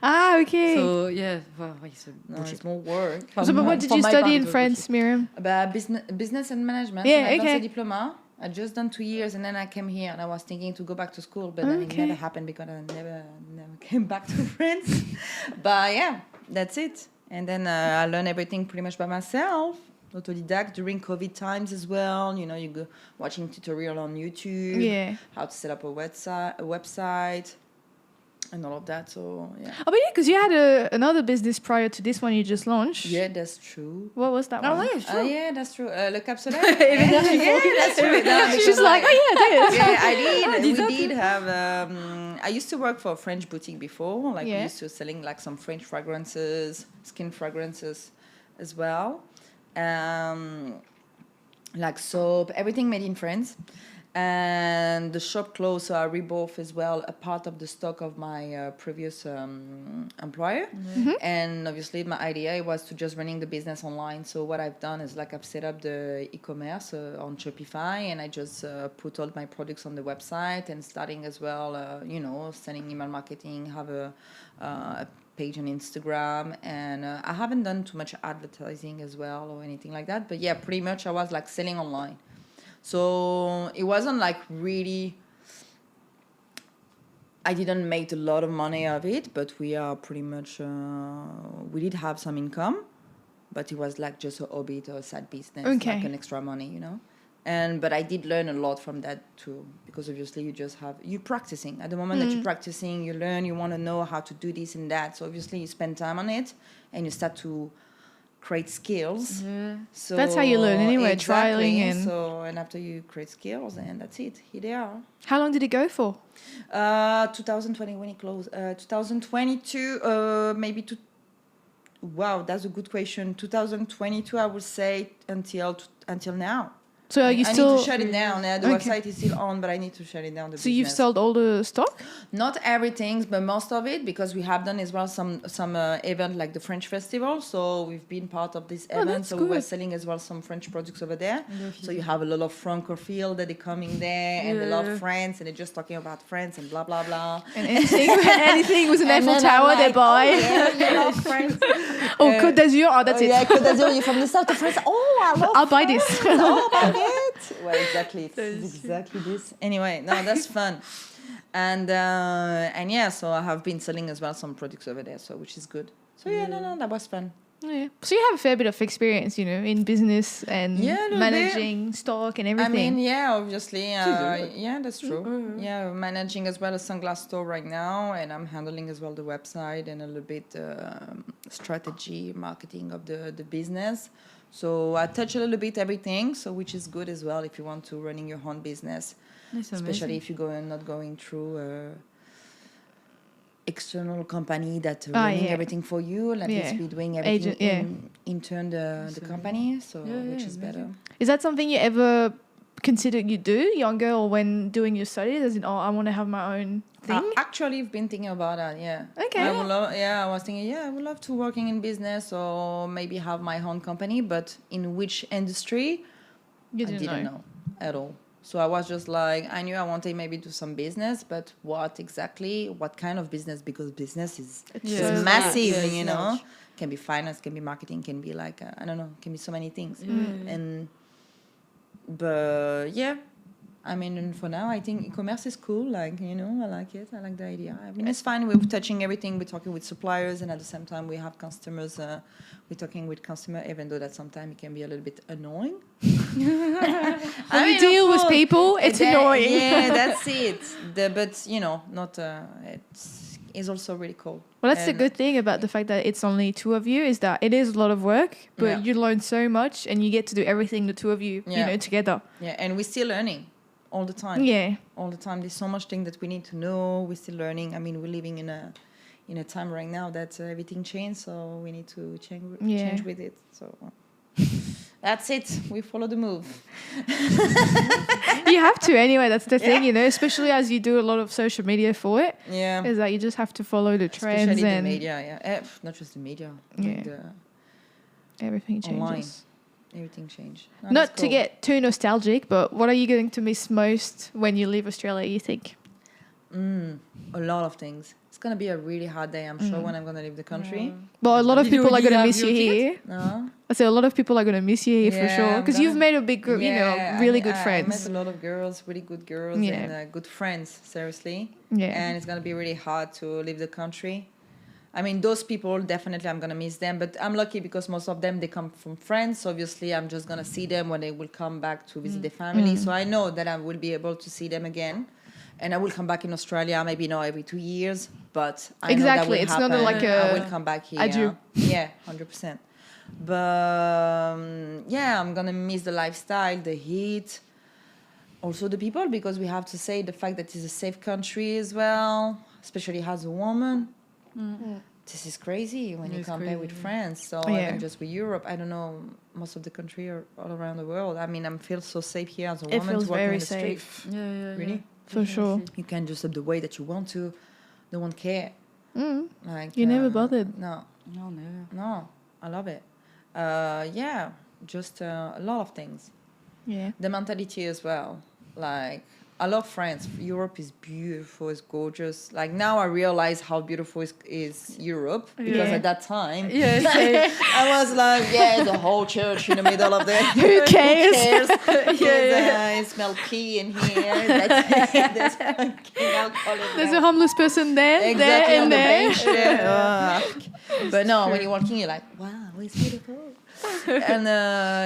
B: Ah, okay.
A: So yeah, well, it's a
C: No,
A: bullshit.
C: it's more work.
B: So, but what did you study in France, Myriam?
C: About business and management.
B: Yeah,
C: and I've
B: okay.
C: done a diploma. I just done 2 years, and then I came here, and I was thinking to go back to school, but then it
B: Okay.
C: never happened because I never came back to France. But yeah, that's it. And then I learned everything pretty much by myself, autodidact during COVID times as well. You know, you go watching tutorial on YouTube,
B: Yeah.
C: how to set up a website, and all of that. So yeah.
B: Oh, but yeah, because you had another business prior to this one you just launched.
C: Yeah, that's true.
B: What was that one?
A: yeah, sure.
C: Yeah, that's true. Le Cap Solaire. Yeah, that's true. No,
B: She's
C: because,
B: like, oh yeah,
C: yeah, I did.
A: did
C: We
A: that
C: did have. I used to work for a French boutique before. Like
B: Yeah.
C: we used to selling like some French fragrances, skin fragrances, as well. Like soap, everything made in France. And the shop closed, so I rebought as well a part of the stock of my previous employer. And obviously, my idea was to just running the business online. So what I've done is like I've set up the e-commerce on Shopify, and I just put all my products on the website and starting as well, selling email marketing, have a page on Instagram, and I haven't done too much advertising as well or anything like that. But yeah, pretty much I was like selling online. So it wasn't like really, I didn't make a lot of money of it, but we are pretty much, we did have some income, but it was like just a hobby or a side business,
B: Okay.
C: like an extra money, you know. But I did learn a lot from that too, because obviously you're practicing. At the moment that you're practicing, you learn, you want to know how to do this and that. So obviously you spend time on it and you start to create skills.
A: Yeah.
C: So
B: That's how you learn anyway,
C: exactly.
B: trialing and-
C: And after you create skills, and that's it. Here they are.
B: How long did it go for?
C: 2020 when it closed. 2022, maybe to. Wow, that's a good question. 2022, I would say until now.
B: So are you
C: I
B: still?
C: need to shut it down. The
B: Okay.
C: website is still on, but I need to shut it down.
B: So you've sold all the stock?
C: Not everything, but most of it, because we have done as well some event like the French festival. So we've been part of this event.
B: that's
C: So we were
B: good.
C: selling as well some French products over there. So you have a lot of francophile that are coming there, and they love France, and they're just talking about France and blah blah blah.
B: And anything with an
C: And
B: Eiffel
C: then I'm
B: Tower, they
C: like,
B: buy.
C: Oh, yeah, you love France.
B: Oh, Côte d'Azur. Oh, that's it.
C: Yeah, Côte d'Azur, you're from the south of France. Oh, I love
B: I'll buy this.
C: Oh, my God. Well, exactly. It's exactly this. Anyway, no, that's fun. And yeah, so I have been selling as well some products over there, so which is good. So yeah, no, that was fun.
B: Yeah. So you have a fair bit of experience, in business and
C: Yeah, a little
B: managing stock and
C: I
B: everything.
C: mean, yeah, obviously, yeah, that's true. Yeah, managing as well a sunglass store right now, and I'm handling as well the website and a little bit strategy, marketing of the business. So I touch a little bit everything, so which is good as well if you want to running your own business,
A: That's
C: especially
A: amazing.
C: if you're not going through external company that running
B: yeah.
C: everything for you. Like
B: Yeah.
C: it's be doing everything
B: Agent, yeah.
C: in turn the company, so which is
A: amazing.
C: better.
B: Is that something you ever considered you do younger or when doing your studies? As in, I want to have my own thing?
C: Actually, I've been thinking about that. Yeah.
B: Okay.
C: I was thinking, I would love to working in business or maybe have my own company, but in which industry?
B: You
C: I
B: didn't
C: didn't know at all. So I was just like, I knew I wanted maybe do some business, but what exactly? What kind of business? Because business is
A: Yeah.
C: it's massive,
A: Yeah, it's
C: you know.
A: large.
C: Can be finance, can be marketing, can be like I don't know, can be so many things. But yeah, I mean, for now, I think e-commerce is cool. Like, I like it. I like the idea. I mean, it's fine. We're touching everything. We're talking with suppliers, and at the same time, we have customers. We're talking with customer, even though that sometimes it can be a little bit annoying.
B: When you deal with people, it's annoying.
C: Yeah, that's it. But not. It's also really cool.
B: Well, that's the
C: And-
B: good thing about the fact that it's only two of you, is that it is a lot of work, but
C: Yeah.
B: you learn so much and you get to do everything the two of you,
C: Yeah.
B: together.
C: Yeah, and we're still learning all the time.
B: Yeah.
C: All the time. There's so much thing that we need to know. We're still learning. I mean, we're living in a time right now that everything changed, so we need to change
B: Yeah.
C: change with it. So That's it. We follow the move.
B: You have to anyway. That's the thing, you know, especially as you do a lot of social media for it.
C: Yeah.
B: Is that you just have to follow the trends
C: Especially the
B: and
C: media, yeah. Not just the media.
B: Yeah. Everything changes.
C: Online. Everything changed. No,
B: Not
C: that's
B: to
C: cool.
B: get too nostalgic, but what are you going to miss most when you leave Australia, you think?
C: A lot of things. It's gonna be a really hard day, I'm sure, when I'm gonna leave the country.
B: Well, a lot of
A: Did you
B: people are
A: already
B: going to
A: have
B: miss you
A: your
B: here.
C: No.
B: I say a lot of people are going to miss you here for
C: Yeah,
B: sure.
C: I'm
B: Because you've
C: gonna-
B: made a big group, you know, really good
C: I
B: friends.
C: met a lot of girls, really good girls,
B: Yeah.
C: and good friends, seriously.
B: Yeah.
C: And it's gonna be really hard to leave the country. I mean, those people, definitely I'm gonna miss them, but I'm lucky because most of them, they come from France. Obviously, I'm just gonna see them when they will come back to visit their family. So I know that I will be able to see them again. And I will come back in Australia, maybe not every 2 years, but I know that
B: Exactly,
C: will
B: it's
C: happen.
B: not like
C: I
B: a
C: will come back here.
B: adieu.
C: Yeah, 100%. But yeah, I'm gonna miss the lifestyle, the heat, also the people, because we have to say the fact that it's a safe country as well, especially as a woman. This is crazy when you
A: It's
C: compare with
A: crazy.
C: France. So
B: Yeah.
C: even just with Europe, I don't know, most of the country are all around the world. I mean, I feel so safe here as a
B: It
C: woman
B: feels
C: walking
B: very
C: in the street.
B: safe.
A: Yeah.
C: Really?
B: For sure.
C: You can dress up the way that you want to. No one care. Like
B: You never bothered.
C: No,
A: No, never.
C: no. I love it. Yeah, just a lot of things.
B: Yeah.
C: The mentality as well. Like, I love France. Europe is beautiful, it's gorgeous. Like, now I realize how beautiful is Europe. Because
B: Yeah.
C: at that time,
A: Yeah, same.
C: I was like, yeah, the whole church in the middle of there.
B: Who cares?
C: I smell pee in here. That's it. There's fucking alcohol in
B: There's
C: there.
B: a homeless person there,
C: Exactly,
B: there,
C: on
B: and
C: the
B: there.
C: bench there. But no, when you're walking, you're like, wow, it's beautiful. And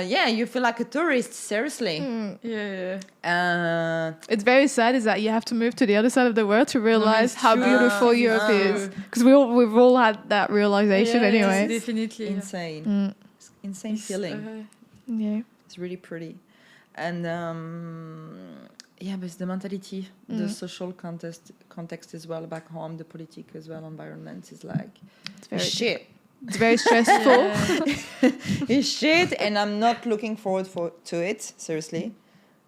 C: yeah, you feel like a tourist, seriously.
A: Yeah.
B: It's very sad is that you have to move to the other side of the world to realize
A: it's
B: how
A: true.
B: beautiful Europe is. Because we've all had that realization
A: Yeah,
B: anyway.
A: definitely.
C: Insane. Insane feeling.
B: Yeah.
C: It's really pretty. And yeah, but it's the mentality, the social context as well back home, the politics as well, environment is like
B: It's very
C: shit.
B: It's very stressful.
C: It's shit, and I'm not looking forward to it, seriously.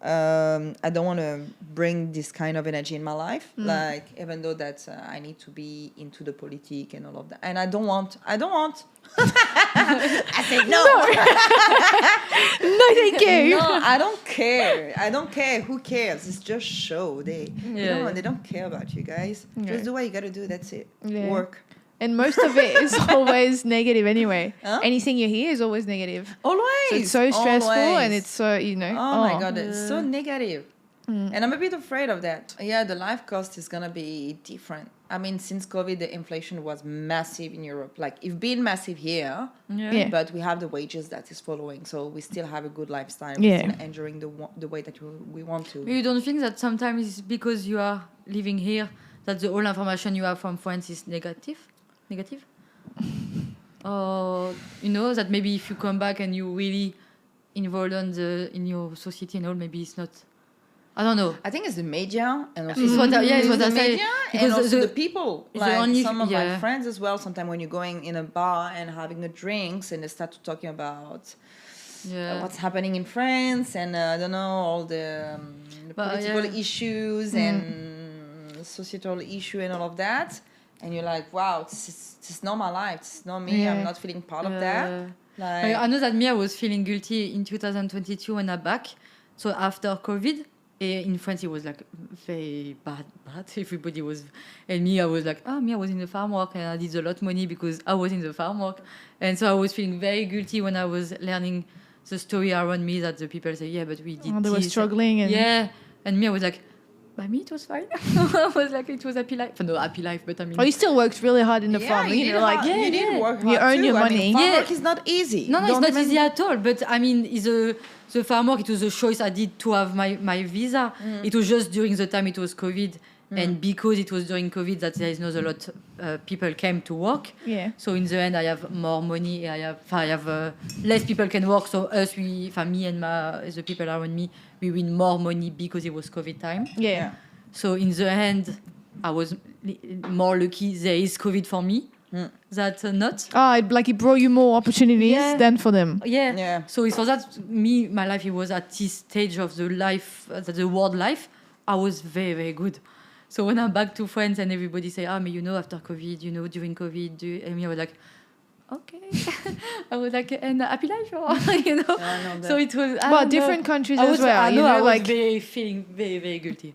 C: I don't want to bring this kind of energy in my life, like, even though that I need to be into the politic and all of that. And I don't want. I said no.
B: No, thank you.
C: No, I don't care. Who cares? It's just show. They don't care about you guys.
B: Yeah.
C: Just do what you gotta do. That's it.
B: Yeah.
C: Work.
B: And most of it is always negative anyway.
C: Huh?
B: Anything you hear is always negative.
C: Always.
B: So it's so stressful
C: Always.
B: and it's so, you know.
C: Oh my god, it's so negative. And I'm a bit afraid of that. Yeah, the life cost is gonna be different. I mean, since COVID, the inflation was massive in Europe. Like, it's been massive here,
B: Yeah.
C: but we have the wages that is following, so we still have a good lifestyle.
B: Yeah.
C: We're still enjoying the way that we want to.
A: You don't think that sometimes it's because you are living here that the whole information you have from France is negative? Or you know that maybe if you come back and you really involved in your society and all, maybe it's not. I don't know.
C: I think it's the media and also
A: It's what I
C: the
A: say.
C: media and
A: Because
C: also
A: the-
C: the people.
A: the
C: Like
A: only-
C: some of my
A: yeah.
C: friends as well. Sometimes when you're going in a bar and having a drinks and they start to talking about what's happening in France and I don't know, all the
A: But,
C: political
A: yeah.
C: issues and societal issue and all of that, and you're like, wow, this is not my life. This is not me.
B: Yeah.
C: I'm not feeling part of that.
A: Like, I know that me, I was feeling guilty in 2022 when I'm back. So after COVID, in France, it was like very bad. Everybody was, and me, I was like, I was in the farm work and I did a lot of money because I was in the farm work. And so I was feeling very guilty when I was learning the story around me that the people say, but we did
B: They were
A: this.
B: struggling. And
A: Yeah. And me, I was like, by me, it was fine. I was like, it was happy life. No, happy life, but I mean.
B: Oh, you still worked really hard in the farm.
C: you
B: You know, like,
C: you did work
B: You
C: hard
B: earn
C: too.
B: your
C: I mean,
B: money.
C: farm
A: Yeah.
C: work is not easy.
A: No, it's
C: Don't
A: not
C: even-
A: easy at all. But I mean, the farm work, it was a choice I did to have my visa. It was just during the time it was COVID. And because it was during COVID that there is not a lot people came to work.
B: Yeah.
A: So in the end, I have more money. I have less people can work. So me and the people around me, we win more money because it was COVID time.
B: Yeah.
A: So in the end, I was more lucky there is COVID for me. that not.
B: It brought you more opportunities
A: Yeah.
B: than for them.
A: Yeah.
C: Yeah.
A: So it's for that my life, it was at this stage of the life, the world life, I was very, very good. So when I'm back to France and everybody say, but after COVID, during COVID, and me, I was like, okay. I was like, and happy life, So it was.
B: But different countries as well.
A: I
B: you know,
A: I was
B: like.
A: feeling very, very guilty.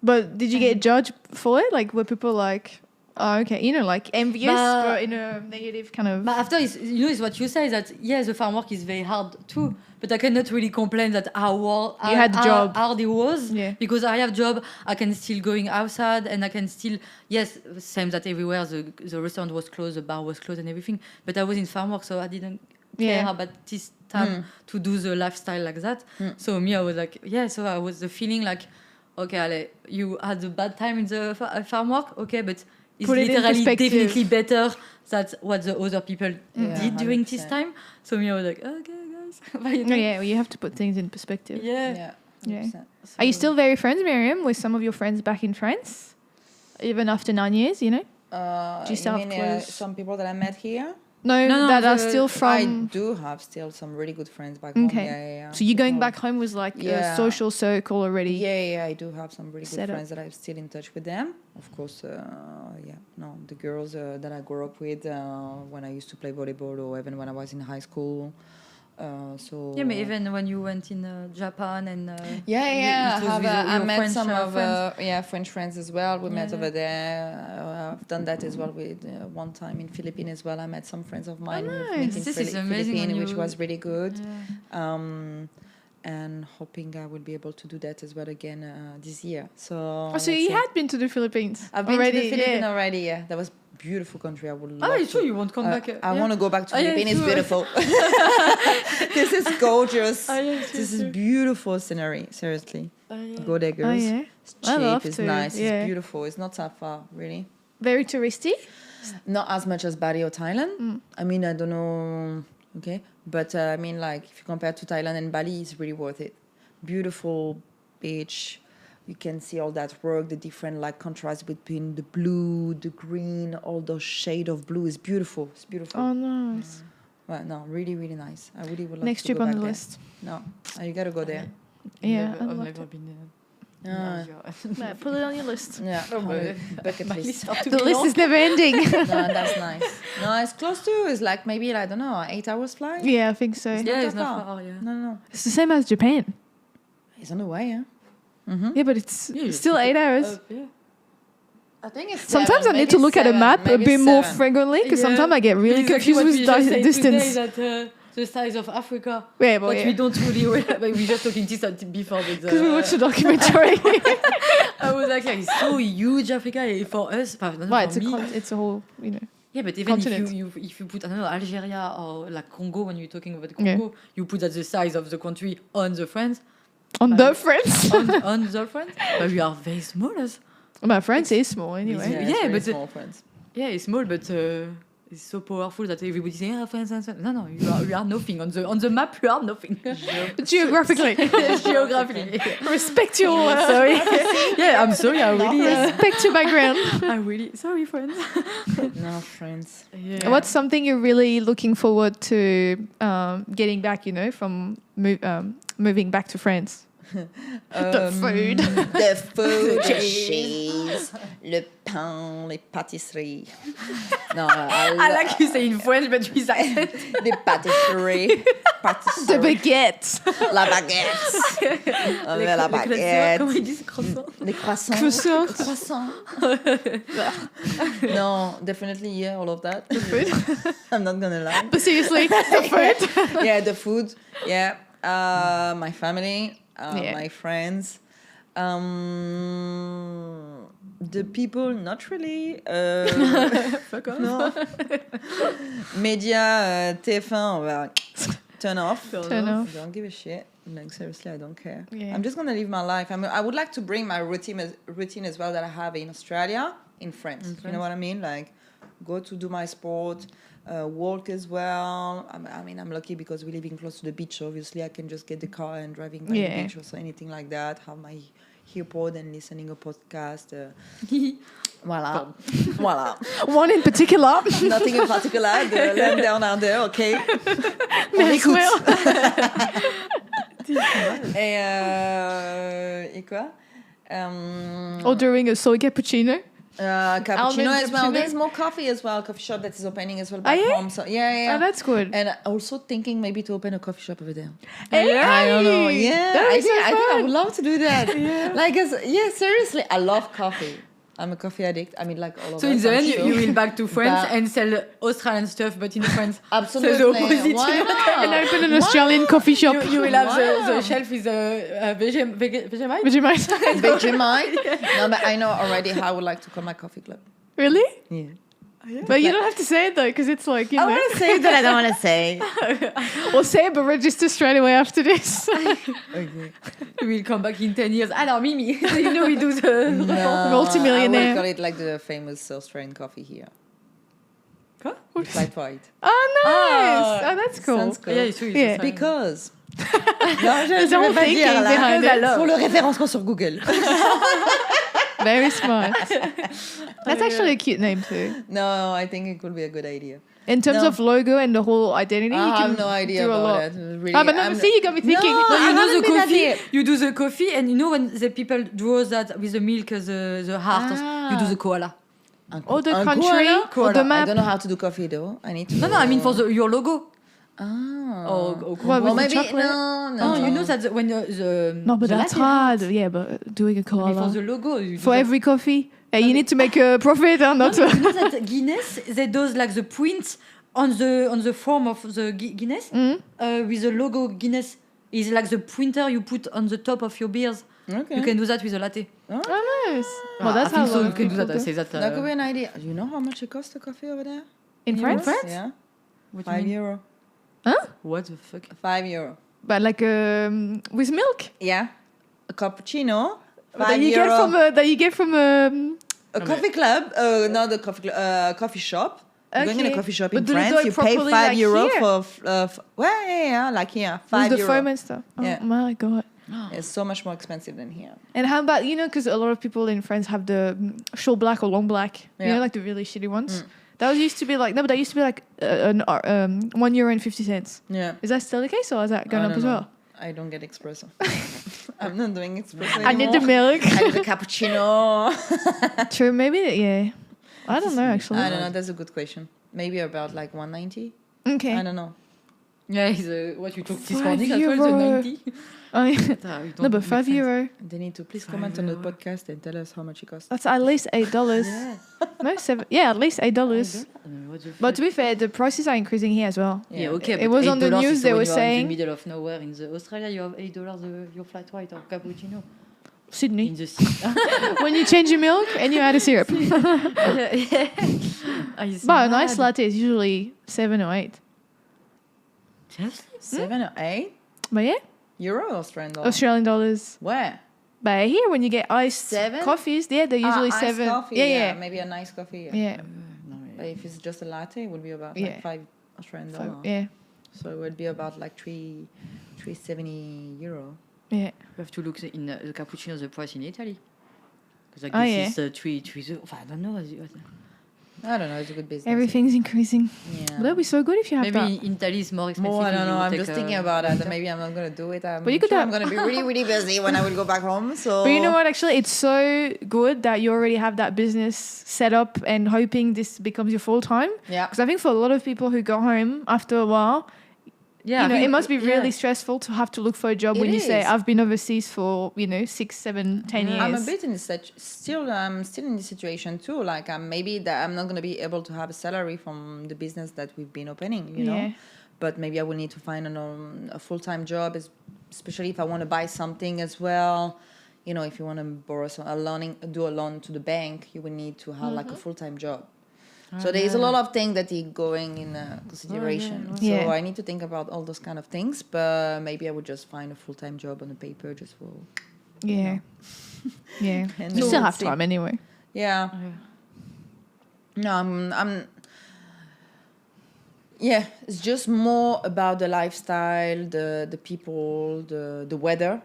B: But did you get judged for it? Like, were people like, oh, okay, like envious, but in a negative kind of.
A: But after, it's what you say, that, yes, the farm work is very hard too, but I cannot really complain that how
B: had the job.
A: hard it was,
B: Yeah.
A: because I have job, I can still going outside, and I can still, yes, same that everywhere, the restaurant was closed, the bar was closed and everything, but I was in farm work, so I didn't care about this time to do the lifestyle like that. So me, I was like, so I was the feeling like, okay, Ale, you had a bad time in the farm work, okay, but it's
B: Put it in
A: literally
B: perspective.
A: definitely better than what the other people did during this
C: 100%.
A: time. So me, I was like, okay, guys. But,
B: Well, you have to put things in perspective.
A: Yeah.
C: Yeah. 100%.
B: Are you still very friends, Myriam, with some of your friends back in France? Even after 9 years, Do you still
C: You
B: have
C: mean
B: close?
C: some people that I met here?
B: No,
A: No,
B: that are
A: the-
B: still
C: I
B: from.
C: do have still some really good friends back home.
B: Okay.
C: Yeah.
B: So you going
C: People-
B: back home was like a
C: Yeah.
B: social circle already.
C: Yeah, I do have some really
B: Set
C: good
B: up.
C: friends that I'm still in touch with them. Of course, the girls that I grew up with when I used to play volleyball or even when I was in high school. So
A: Yeah, but even when you went in Japan and
C: Yeah,
A: it was with
C: I
A: your
C: met
A: French,
C: some of
A: friends.
C: French friends as well. We met
A: Yeah.
C: over there. I've done that as well with one time in Philippines as well. I met some friends of mine who
B: nice.
C: met in
A: This is amazing when
C: Philippines, which
A: you-
C: was really good.
A: Yeah.
C: And hoping I will be able to do that as well again this year. So
B: So
C: let's
B: you
C: see.
B: had been to the Philippines
C: I've been
B: already,
C: to the Philippines
B: yeah.
C: already. Yeah, that was beautiful country. I would love.
A: Oh, it's
C: to.
A: true, you won't come back.
C: I want to go back to
A: Oh, yeah,
C: Philippines. It's
A: true.
C: beautiful. This is gorgeous.
A: Oh, yeah, true,
C: This is
A: true.
C: beautiful scenery. Seriously,
A: Yeah.
C: go there,
B: Oh,
C: girls.
B: yeah.
C: It's
B: I love
C: cheap. It's
B: to,
C: nice.
B: yeah.
C: It's beautiful. It's not that far, really.
B: Very touristy.
C: Not as much as Bali or Thailand.
B: Mm.
C: I mean, I don't know. Okay, but I mean, like if you compare to Thailand and Bali, it's really worth it. Beautiful beach. You can see all that work, the different like contrast between the blue, the green, all those shade of blue is beautiful. It's beautiful.
B: Oh, nice.
C: Well, no, really, really nice. I really would love
B: Next
C: to
B: trip
C: go
B: on
C: back
B: the
C: there.
B: list.
C: No, you gotta go there.
B: Yeah,
A: I've
B: I'd love
A: never
B: to.
A: been there.
C: Ah.
B: Yeah, put it on your list.
C: Yeah,
A: Oh, but-
C: bucket
A: My
C: list.
A: list are too
B: The list
A: long.
B: is never ending.
C: No, that's nice. No, it's close to. It's like maybe I don't know, 8 hours flight.
B: Yeah, I think so.
A: Yeah, it's
C: that
A: not
C: far.
A: far, yeah.
C: No,
B: It's the same as Japan.
C: it's on the way. Yeah.
B: Yeah, but it's
A: Yeah,
B: still 8 hours.
A: Yeah.
C: I think it's.
B: Sometimes I
C: seven,
B: need to
C: maybe
B: look at a
C: seven,
B: map a
C: maybe
B: bit more
C: seven.
B: frequently because
A: Yeah.
B: sometimes I get really
A: Exactly
B: confused
A: what
B: with
A: we just said
B: distance.
A: today, that the size of Africa.
B: Yeah, but
A: But
B: yeah.
A: we don't really. But we just talking this before with.
B: Because we watched the documentary.
A: I was like, it's so huge, Africa, for us. But not
B: Well,
A: for me.
B: it's a whole,
A: Yeah, but even
B: continent.
A: if you put, I don't know, Algeria or like Congo, when you're talking about
B: Yeah.
A: Congo, you put at the size of the country on the France,
B: On
A: Bah,
B: the France.
A: on the France, but we are very small.
B: My France is small anyway.
A: Yeah,
C: it's very
A: but
C: small, friends.
A: Yeah, it's small, but it's so powerful that everybody say, France, France, France. No, you are nothing on the map. You are nothing.
B: Geographically.
A: Geographically.
B: Respect your
A: Sorry. Yeah, I'm sorry. I really.
B: respect your background.
A: I really. Sorry, friends.
C: No, friends.
A: Yeah.
B: What's something you're really looking forward to getting back, from moving back to France? The food.
C: The food, the cheese, le pain, les pâtisseries. No,
A: I like you say in French, but with accent.
C: les pâtisseries.
B: The baguette.
C: La baguette. La
A: Comment
C: baguette.
A: ils disent croissant?
C: Les croissants.
B: Croissant.
C: Croissants. No, definitely, yeah, all of that. I'm not gonna lie.
B: But seriously, the food.
C: Yeah, the food. Yeah. My family.
B: Yeah.
C: My friends. The people, not really.
A: Fuck off.
C: No. Media, TF1, well, turn off.
B: Turn
C: I
B: off.
C: don't give a shit. Like, seriously, I don't care.
B: Yeah.
C: I'm just gonna live my life. I would like to bring my routine as well that I have in Australia, in France. You know what I mean? Like, go to do my sport, walk as well. I mean, I'm lucky because we're living close to the beach. Obviously, I can just get the car and driving by
B: Yeah.
C: the beach or so anything like that. Have my earpod and listening a podcast. Voilà. Voilà.
B: One in particular.
C: Nothing in particular. De Leonardo, OK. On
B: Merci.
C: écoute. Et quoi?
B: Ordering a soy cappuccino.
C: Cappuccino
B: Almond
C: as well.
B: cappuccino.
C: There's more coffee as well. Coffee shop that is opening as well
B: Ah,
C: back
B: yeah?
C: home. So yeah.
B: Oh, that's good.
C: And also thinking maybe to open a coffee shop over there.
B: Hey!
C: I don't know. Yeah,
B: That
C: I
B: is so
C: think I
B: fun.
C: would love to do that. Like, seriously, I love coffee. I'm a coffee addict. I mean, like all of
A: So
C: us.
A: in the
C: I'm
A: end,
C: sure.
A: you will back to France
C: But-
A: and sell Australian stuff, but in France.
C: Absolutely.
A: So the opposite.
C: Why not?
B: And open an Australian coffee shop.
A: You will have the
C: Wow.
A: shelf with Vegemite.
B: Vegemite.
C: Vegemite. No, but I know already how I would like to call my coffee club.
B: Really?
C: Yeah.
B: But you don't have to say it though, because it's like, you
C: I
B: know.
C: want to say that I don't want to say.
B: Or say it, but register straight away after this.
C: Okay.
A: We will come back in 10 years. Alors, Mimi, you know we do the...
B: Multimillionaire.
C: I would call it like the famous Australian coffee here.
A: Quoi?
C: Fight for it.
B: Oh, nice. Oh, that's cool.
C: Sounds cool.
A: Yeah, it's true.
B: Yeah.
C: Because. Non, je
B: There's all
C: vais pas
B: thinking
C: dire là.
B: behind it.
C: Pour le référencement sur Google.
B: Very smart. That's actually a cute name too.
C: No, I think it could be a good idea.
B: In terms
C: No.
B: of logo and the whole identity, you
C: I
B: can
C: have no idea
B: do a
C: about
B: lot.
C: it. Really,
B: Ah, but no, see, you got me thinking.
C: No,
A: No,
C: I
A: you know
C: haven't
A: the
C: been at
A: coffee.
C: it.
A: You do the coffee, and you know when the people draw that with the milk, the heart.
C: Ah.
A: You do the koala.
B: Or the
C: Un
B: country,
C: koala?
B: or the
C: I
B: map.
C: don't know how to do coffee though. I need to.
A: No, I mean for your logo.
C: Ah.
A: Or
B: What,
C: Well,
B: with the
C: maybe
B: chocolate?
C: no.
A: No, you know that when the
B: No, but
A: the
B: that's
A: latte
B: hard.
A: heart,
B: Yeah, but doing a
A: I mean, for
B: koala.
A: the logo. You do
B: For
A: that.
B: every coffee. You need to make a profit,
A: No,
B: not
A: no, you know that Guinness, they does like the print on the form of the Guinness with the logo Guinness. Is like the printer you put on the top of your beers.
C: Okay.
A: You can do that with a latte.
B: Oh, nice. Well,
A: I
B: that's how
A: think so.
B: a lot
A: You
B: of
A: can do
B: people
A: that. I
B: do.
A: say that.
C: That could be an idea. You know how much it costs a coffee over there?
B: In France?
C: Yeah.
A: What do you mean?
C: €5.
A: What the fuck?
C: €5.
B: But like with milk.
C: Yeah. A cappuccino.
B: That you get from
C: a coffee club. Not a coffee club. Coffee shop. Going in a
B: Okay.
C: coffee shop
B: But
C: in
B: do they do
C: France,
B: it
C: you pay
B: properly
C: €5
B: like here?
C: for. Well, yeah, like here,
B: with
C: €5.
B: the foam and stuff. Oh
C: Yeah.
B: my god.
C: It's so much more expensive than here.
B: And how about, you know, because a lot of people in France have the short black or long black, you
C: Yeah.
B: know, like the really shitty ones. That used to be like, no, but that used to be like €1.50.
C: Yeah.
B: Is that still the case, or has that gone
C: I
B: up
C: don't
B: as
C: know.
B: well?
C: I don't get espresso. I'm not doing espresso
B: I need the
C: anymore.
B: milk.
C: I need the cappuccino.
B: True, maybe, yeah. I don't know, actually.
C: I don't know. That's a good question. Maybe about like 190.
B: Okay.
C: I don't know.
A: Yeah, what you talked this
B: €5.
A: morning as well, the 90.
B: Oh, yeah.
A: You
B: No,
A: don't
B: but
A: make
B: €5.
A: sense.
C: They need to please comment on the podcast and tell us how much it costs.
B: That's at least $8.
A: Yeah.
B: No, 7. Yeah, at least $8.
A: What the
B: But to
A: fuck?
B: be fair, the prices are increasing here as well.
A: Yeah, okay.
B: It
A: but
B: was on the
A: $8
B: news,
A: is
B: they
A: when
B: were
A: you are
B: saying-
A: in the middle of nowhere in the Australia, you have $8 your flat white or cappuccino
B: Sydney.
A: in the sea.
B: When you change your milk and you add a syrup. But a nice latte is usually 7 or 8.
A: Seriously?
C: 7 or 8
B: But yeah,
C: euro or Australian dollar?
B: Australian dollars.
C: Where?
B: But here, when you get iced
C: 7?
B: coffees, yeah, they're usually
C: iced
B: 7.
C: Coffee,
B: Yeah.
C: Maybe a nice coffee.
B: Yeah.
C: But if it's just a latte, it would be about
B: Yeah.
C: like 5 Australian
B: So,
C: dollar.
B: yeah.
C: So it would be about like 370 euro.
B: Yeah.
A: You have to look in the cappuccino, the price in Italy. Because I
B: Oh,
A: guess
B: yeah.
A: it's 3. I don't know.
C: I don't know. It's a good business.
B: Everything's increasing.
C: Yeah.
B: But that'd be so good if you have
A: Maybe
B: that.
A: in Italy it's more expensive.
C: Oh, I
A: if
C: don't know.
A: you
C: I'm
A: take
C: just
A: a
C: thinking about it.
A: winter.
C: Maybe I'm not going to do it. I'm
B: But you could
C: sure
B: have-
C: I'm going to be really, really busy when I will go back home. So.
B: But you know what? Actually, it's so good that you already have that business set up and hoping this becomes your full time.
C: Yeah.
B: Because I think for a lot of people who go home after a while,
A: Yeah,
B: you know,
A: I think-
B: it must be really
A: yeah.
B: stressful to have to look for a job
C: It
B: when you say,
C: is.
B: I've been overseas for, 6, 7, 10 years.
C: I'm a bit in this I'm still in this situation too. Like maybe that I'm not going to be able to have a salary from the business that we've been opening, you know.
B: Yeah.
C: But maybe I will need to find a full-time job, especially if I want to buy something as well. You know, if you want to borrow do a loan to the bank, you will need to have like a full-time job. So there is a lot of things that is going in consideration. So
B: Yeah.
C: I need to think about all those kind of things. But maybe I would just find a full-time job on the paper just for.
B: Yeah. Yeah.
C: And
B: You
C: so
B: still
C: we'll
B: have
C: see.
B: time anyway.
C: Yeah. No, I'm. Yeah, it's just more about the lifestyle, the people, the weather.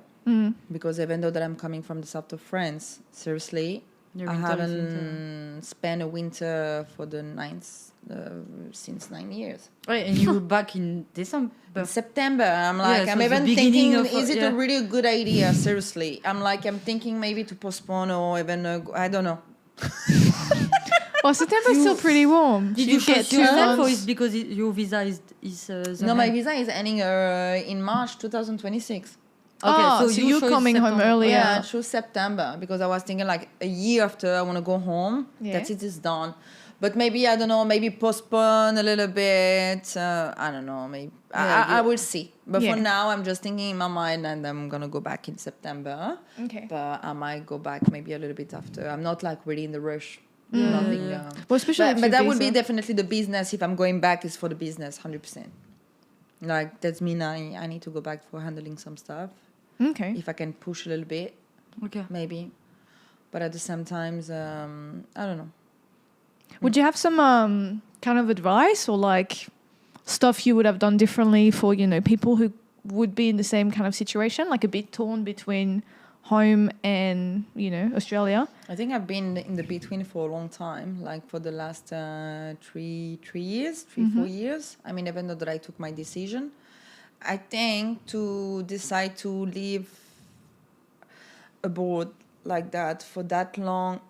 C: Because even though that I'm coming from the south of France, seriously,
A: Your
C: I
A: winter is
C: haven't. spend a winter for the since 9 years.
A: Right, and you were back in December.
C: In September, I'm like,
A: so
C: I'm
A: it's the
C: even
A: beginning
C: thinking,
A: of,
C: is it
A: yeah.
C: a really good idea? Seriously, I'm thinking maybe to postpone or even I don't know.
B: Well, September's still pretty warm.
A: Did
B: You
A: you
B: get
A: choose
B: 2
A: yourself, or
B: months.
A: is because your visa is
C: No, my visa is ending in March 2026.
B: So you're
A: chose
B: coming home
A: September.
B: earlier.
C: Yeah, I chose September because I was thinking like a year after I want to go home.
B: Yeah.
C: That's it, is done. But maybe, I don't know, maybe postpone a little bit. I don't know, maybe. I will see. But
B: Yeah.
C: for now, I'm just thinking in my mind and I'm going to go back in September.
B: Okay.
C: But I might go back maybe a little bit after. I'm not like really in the rush. Nothing.
B: Well, especially
C: But that would be definitely the business. If I'm going back, is for the business, 100%. Like, that means I need to go back for handling some stuff.
B: Okay.
C: If I can push a little bit,
A: Okay.
C: maybe. But at the same time, I don't know.
B: Would you have some kind of advice or like stuff you would have done differently for, people who would be in the same kind of situation, like a bit torn between home and, Australia?
C: I think I've been in the between for a long time, like for the last 3 years, 4 years. I mean, even though that I took my decision, I think to decide to live abroad like that for that long,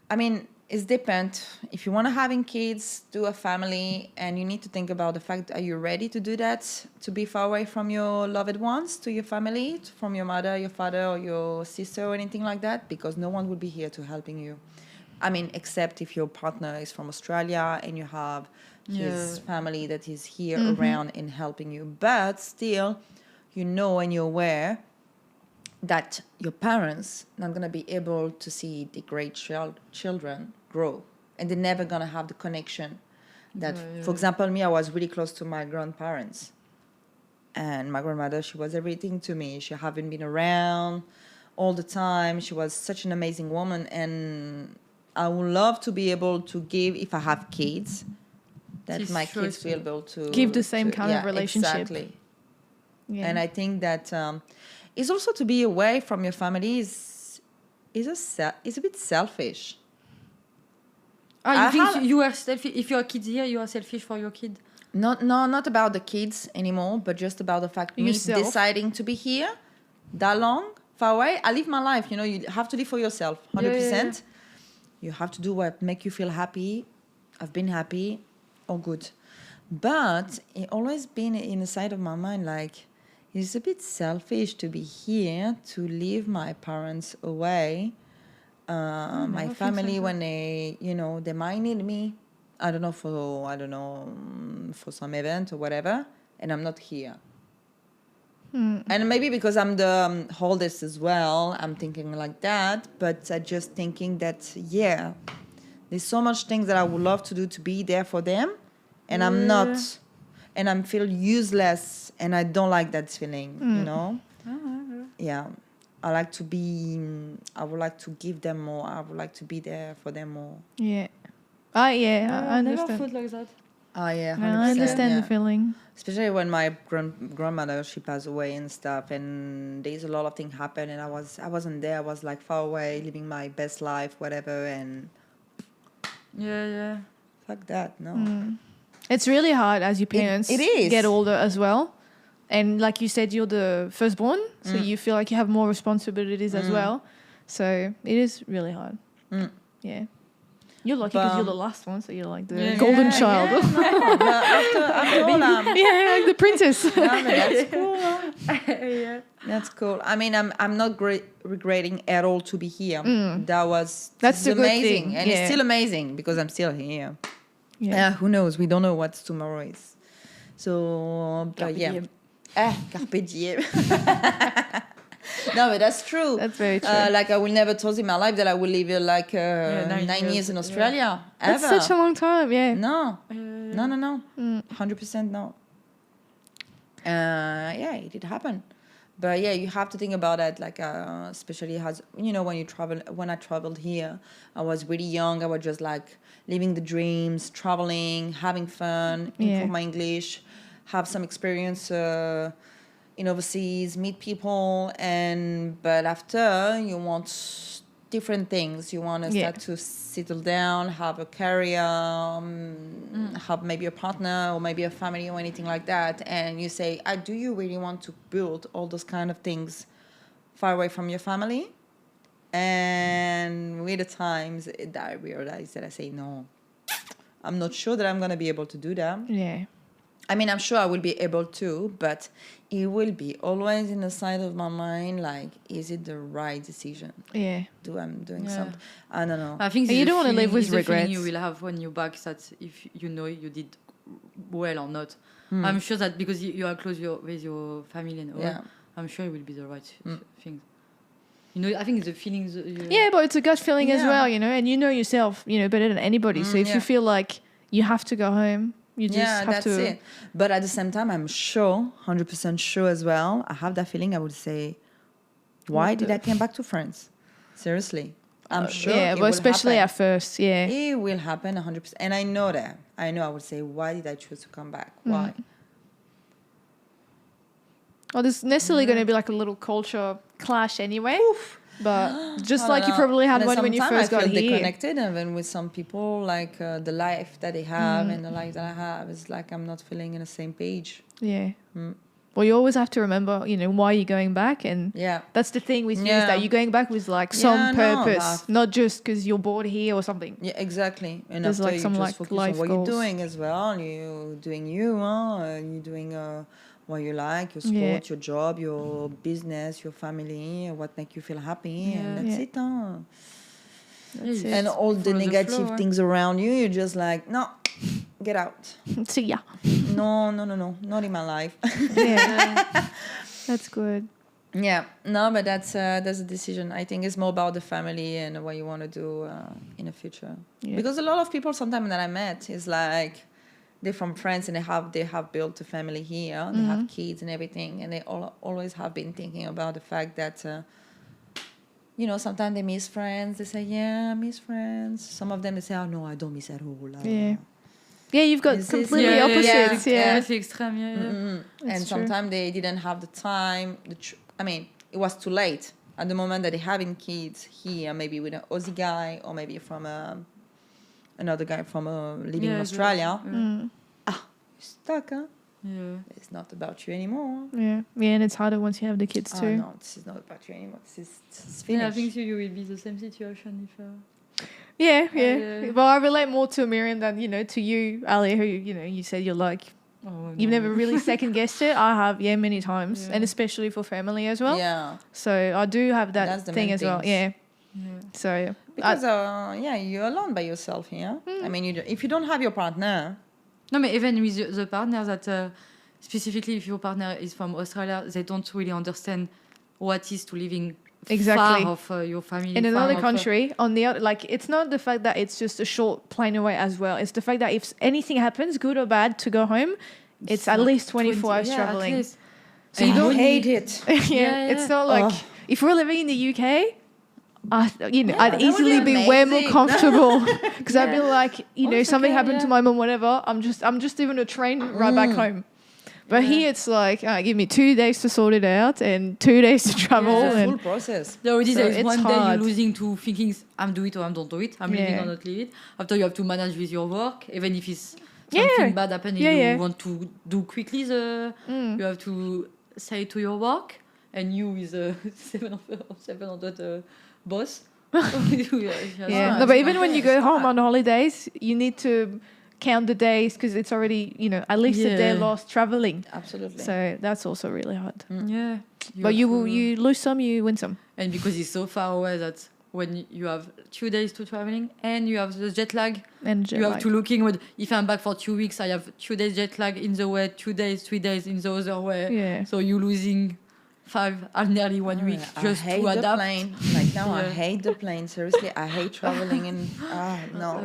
C: I mean, it's depends. If you want to having kids, do a family, and you need to think about the fact, are you ready to do that, to be far away from your loved ones, to your family, from your mother, your father, or your sister, or anything like that? Because no one will be here to helping you. I mean, except if your partner is from Australia and you have his family that is here around and helping you. But still, and you're aware that your parents not going to be able to see the great children grow, and they're never going to have the connection that, for example, me, I was really close to my grandparents, and my grandmother, she was everything to me. She haven't been around all the time. She was such an amazing woman, and I would love to be able to give, if I have kids, that
A: This
C: my
A: choice
C: kids will be able to
B: Give the same kind of relationship.
C: Exactly.
B: Yeah.
C: And I think that is also to be away from your family is a bit selfish.
A: You think you are selfish? If you are kids here, you are selfish for your kid?
C: Not about the kids anymore, but just about the fact me
B: Yourself.
C: deciding to be here that long, far away. I live my life. You have to live for yourself, 100%. You have to do what make you feel happy. I've been happy, all good. But it always been in the side of my mind, like, it's a bit selfish to be here, to leave my parents away, my family when they might need me. I don't know, for some event or whatever, and I'm not here. And maybe because I'm the oldest as well, I'm thinking like that. But I'm just thinking that there's so much things that I would love to do to be there for them, and I'm not, and I feel useless, and I don't like that feeling. Yeah. I would like to give them more. I would like to be there for them more.
B: Yeah. I
A: I never
B: understand.
A: thought like that.
C: Oh, yeah, 100%.
B: No, I understand the feeling.
C: Especially when my grandmother, she passed away and stuff, and there's a lot of things happen, and I wasn't there. I was like far away, living my best life, whatever, and
A: Yeah.
C: fuck that, no.
B: It's really hard as your parents
C: it is.
B: get older as well. And like you said, you're the firstborn, so you feel like you have more responsibilities as well. So it is really hard. Yeah. You're lucky because you're the last one, so you're like the golden child.
C: Yeah, no, but after all,
B: Yeah, like the princess.
C: that's cool. That's cool. I mean, I'm not regretting at all to be here. That's
B: a good
C: amazing,
B: thing.
C: and it's still amazing because I'm still here.
B: Yeah.
C: Who knows? We don't know what tomorrow is. So, but
A: Carpe diem.
C: Carpe diem. No, but that's true.
B: That's very true.
C: Like, I will never told in my life that I will live 9 years in Australia.
B: That's
C: ever.
B: such a long time, yeah.
C: No. 100% no. It did happen. But you have to think about it, like, especially when I traveled here, I was really young. I was just like living the dreams, traveling, having fun, improve my English, have some experience in overseas, meet people, but after you want different things. You want to start to settle down, have a career, have maybe a partner or maybe a family or anything like that. And you say, do you really want to build all those kind of things far away from your family? And with the times that I realized that I say, no, I'm not sure that I'm going to be able to do that.
B: Yeah.
C: I mean, I'm sure I will be able to, but it will be always in the side of my mind, like, is it the right decision?
B: Yeah.
C: I'm doing something? I don't know.
A: I think
B: You don't want to live with
A: it's the feeling
B: regrets.
A: you will have when you're back, that if you know you did well or not. I'm sure that because you are close with your family and all, I'm sure it will be the right thing. You know, I think it's the feelings.
B: Yeah, but it's a gut feeling as well, you know, and you know yourself, you know, better than anybody. So if you feel like you have to go home, you just have to.
C: That's it. But at the same time, I'm sure, 100% sure as well, I have that feeling. I would say, why did I come back to France? Seriously. I'm sure.
B: Yeah, but especially at first, yeah.
C: It will happen 100%. And I know that. I would say, why did I choose to come back? Why?
B: Well, there's necessarily going to be like a little culture clash anyway. But just like you probably had one when you first got here.
C: Disconnected, and then with some people, like the life that they have and the life that I have, is like I'm not feeling in the same page.
B: Yeah. Well, you always have to remember, you know, why you're going back, and that's the thing with you is that you're going back with like some purpose, not just because you're bored here or something.
C: Yeah, exactly. And
B: there's
C: after
B: like some like life
C: what
B: goals.
C: you're doing as well. You're doing you're doing what you like, your sport, your job, your business, your family, what make you feel happy, and that's it.
B: That's it.
C: And all the negative things around you, you're just like, no, get out.
B: See ya.
C: No, not in my life.
B: Yeah, that's good.
C: Yeah, no, but that's a decision. I think it's more about the family and what you want to do in the future. Yeah. Because a lot of people sometimes that I met is like, they're from France and they have built a family here. They have kids and everything, and they always have been thinking about the fact that, you know, sometimes they miss France. They say, yeah, I miss France. Some of them they say, oh no, I don't miss at all.
B: Yeah, you've got completely opposites. Yeah.
C: And sometimes they didn't have the time. I mean, it was too late at the moment that they're having kids here, maybe with an Aussie guy or maybe from another guy from living in Australia. You're stuck, huh?
A: Yeah.
C: It's not about you anymore.
B: Yeah, and it's harder once you have the kids too.
C: No, this is not about you anymore. This is finished.
A: Yeah, I think you will be the same situation if...
B: Yeah. Well, I relate more to Myriam than, you know, to you, Ali, who, you know, you said you're like, you've never really second guessed it. I have, many times, and especially for family as well.
C: Yeah.
B: So I do have that thing as well. Yeah. So
C: because you're alone by yourself here. I mean, if you don't have your partner.
A: No, but even with the partner that specifically if your partner is from Australia, they don't really understand what is to living far of your family
B: in another country. On the other, like, it's not the fact that it's just a short plane away as well. It's the fact that if anything happens, good or bad, to go home, it's at least 24 hours traveling.
C: So you don't hate it.
B: It's not like if we're living in the UK. I'd easily be way more comfortable because I'd be like, something happened to my mum, whatever. I'm just even a train right back home. But here it's like, give me 2 days to sort it out and 2 days to travel.
C: It's a full process.
A: There is one day you're losing to thinking, I'm do it or I don't do it. I'm leaving or not leave it. After you have to manage with your work, even if it's something bad happening, you want to do quickly. You have to say to your work, and you is a 700 boss.
B: No, but even when you go home on holidays, you need to count the days because it's already, at least a day lost traveling.
C: Absolutely.
B: So that's also really hard.
A: Yeah.
B: But you lose some, you win some.
A: And because it's so far away that when you have 2 days to traveling and you have the jet lag, you have to looking with, if I'm back for 2 weeks, I have 2 days jet lag in the way, 2 days, 3 days in the other way.
B: Yeah.
A: So you're losing nearly 1 week just to adapt.
C: The plane. Like now, I hate the plane. Seriously, I hate traveling and no.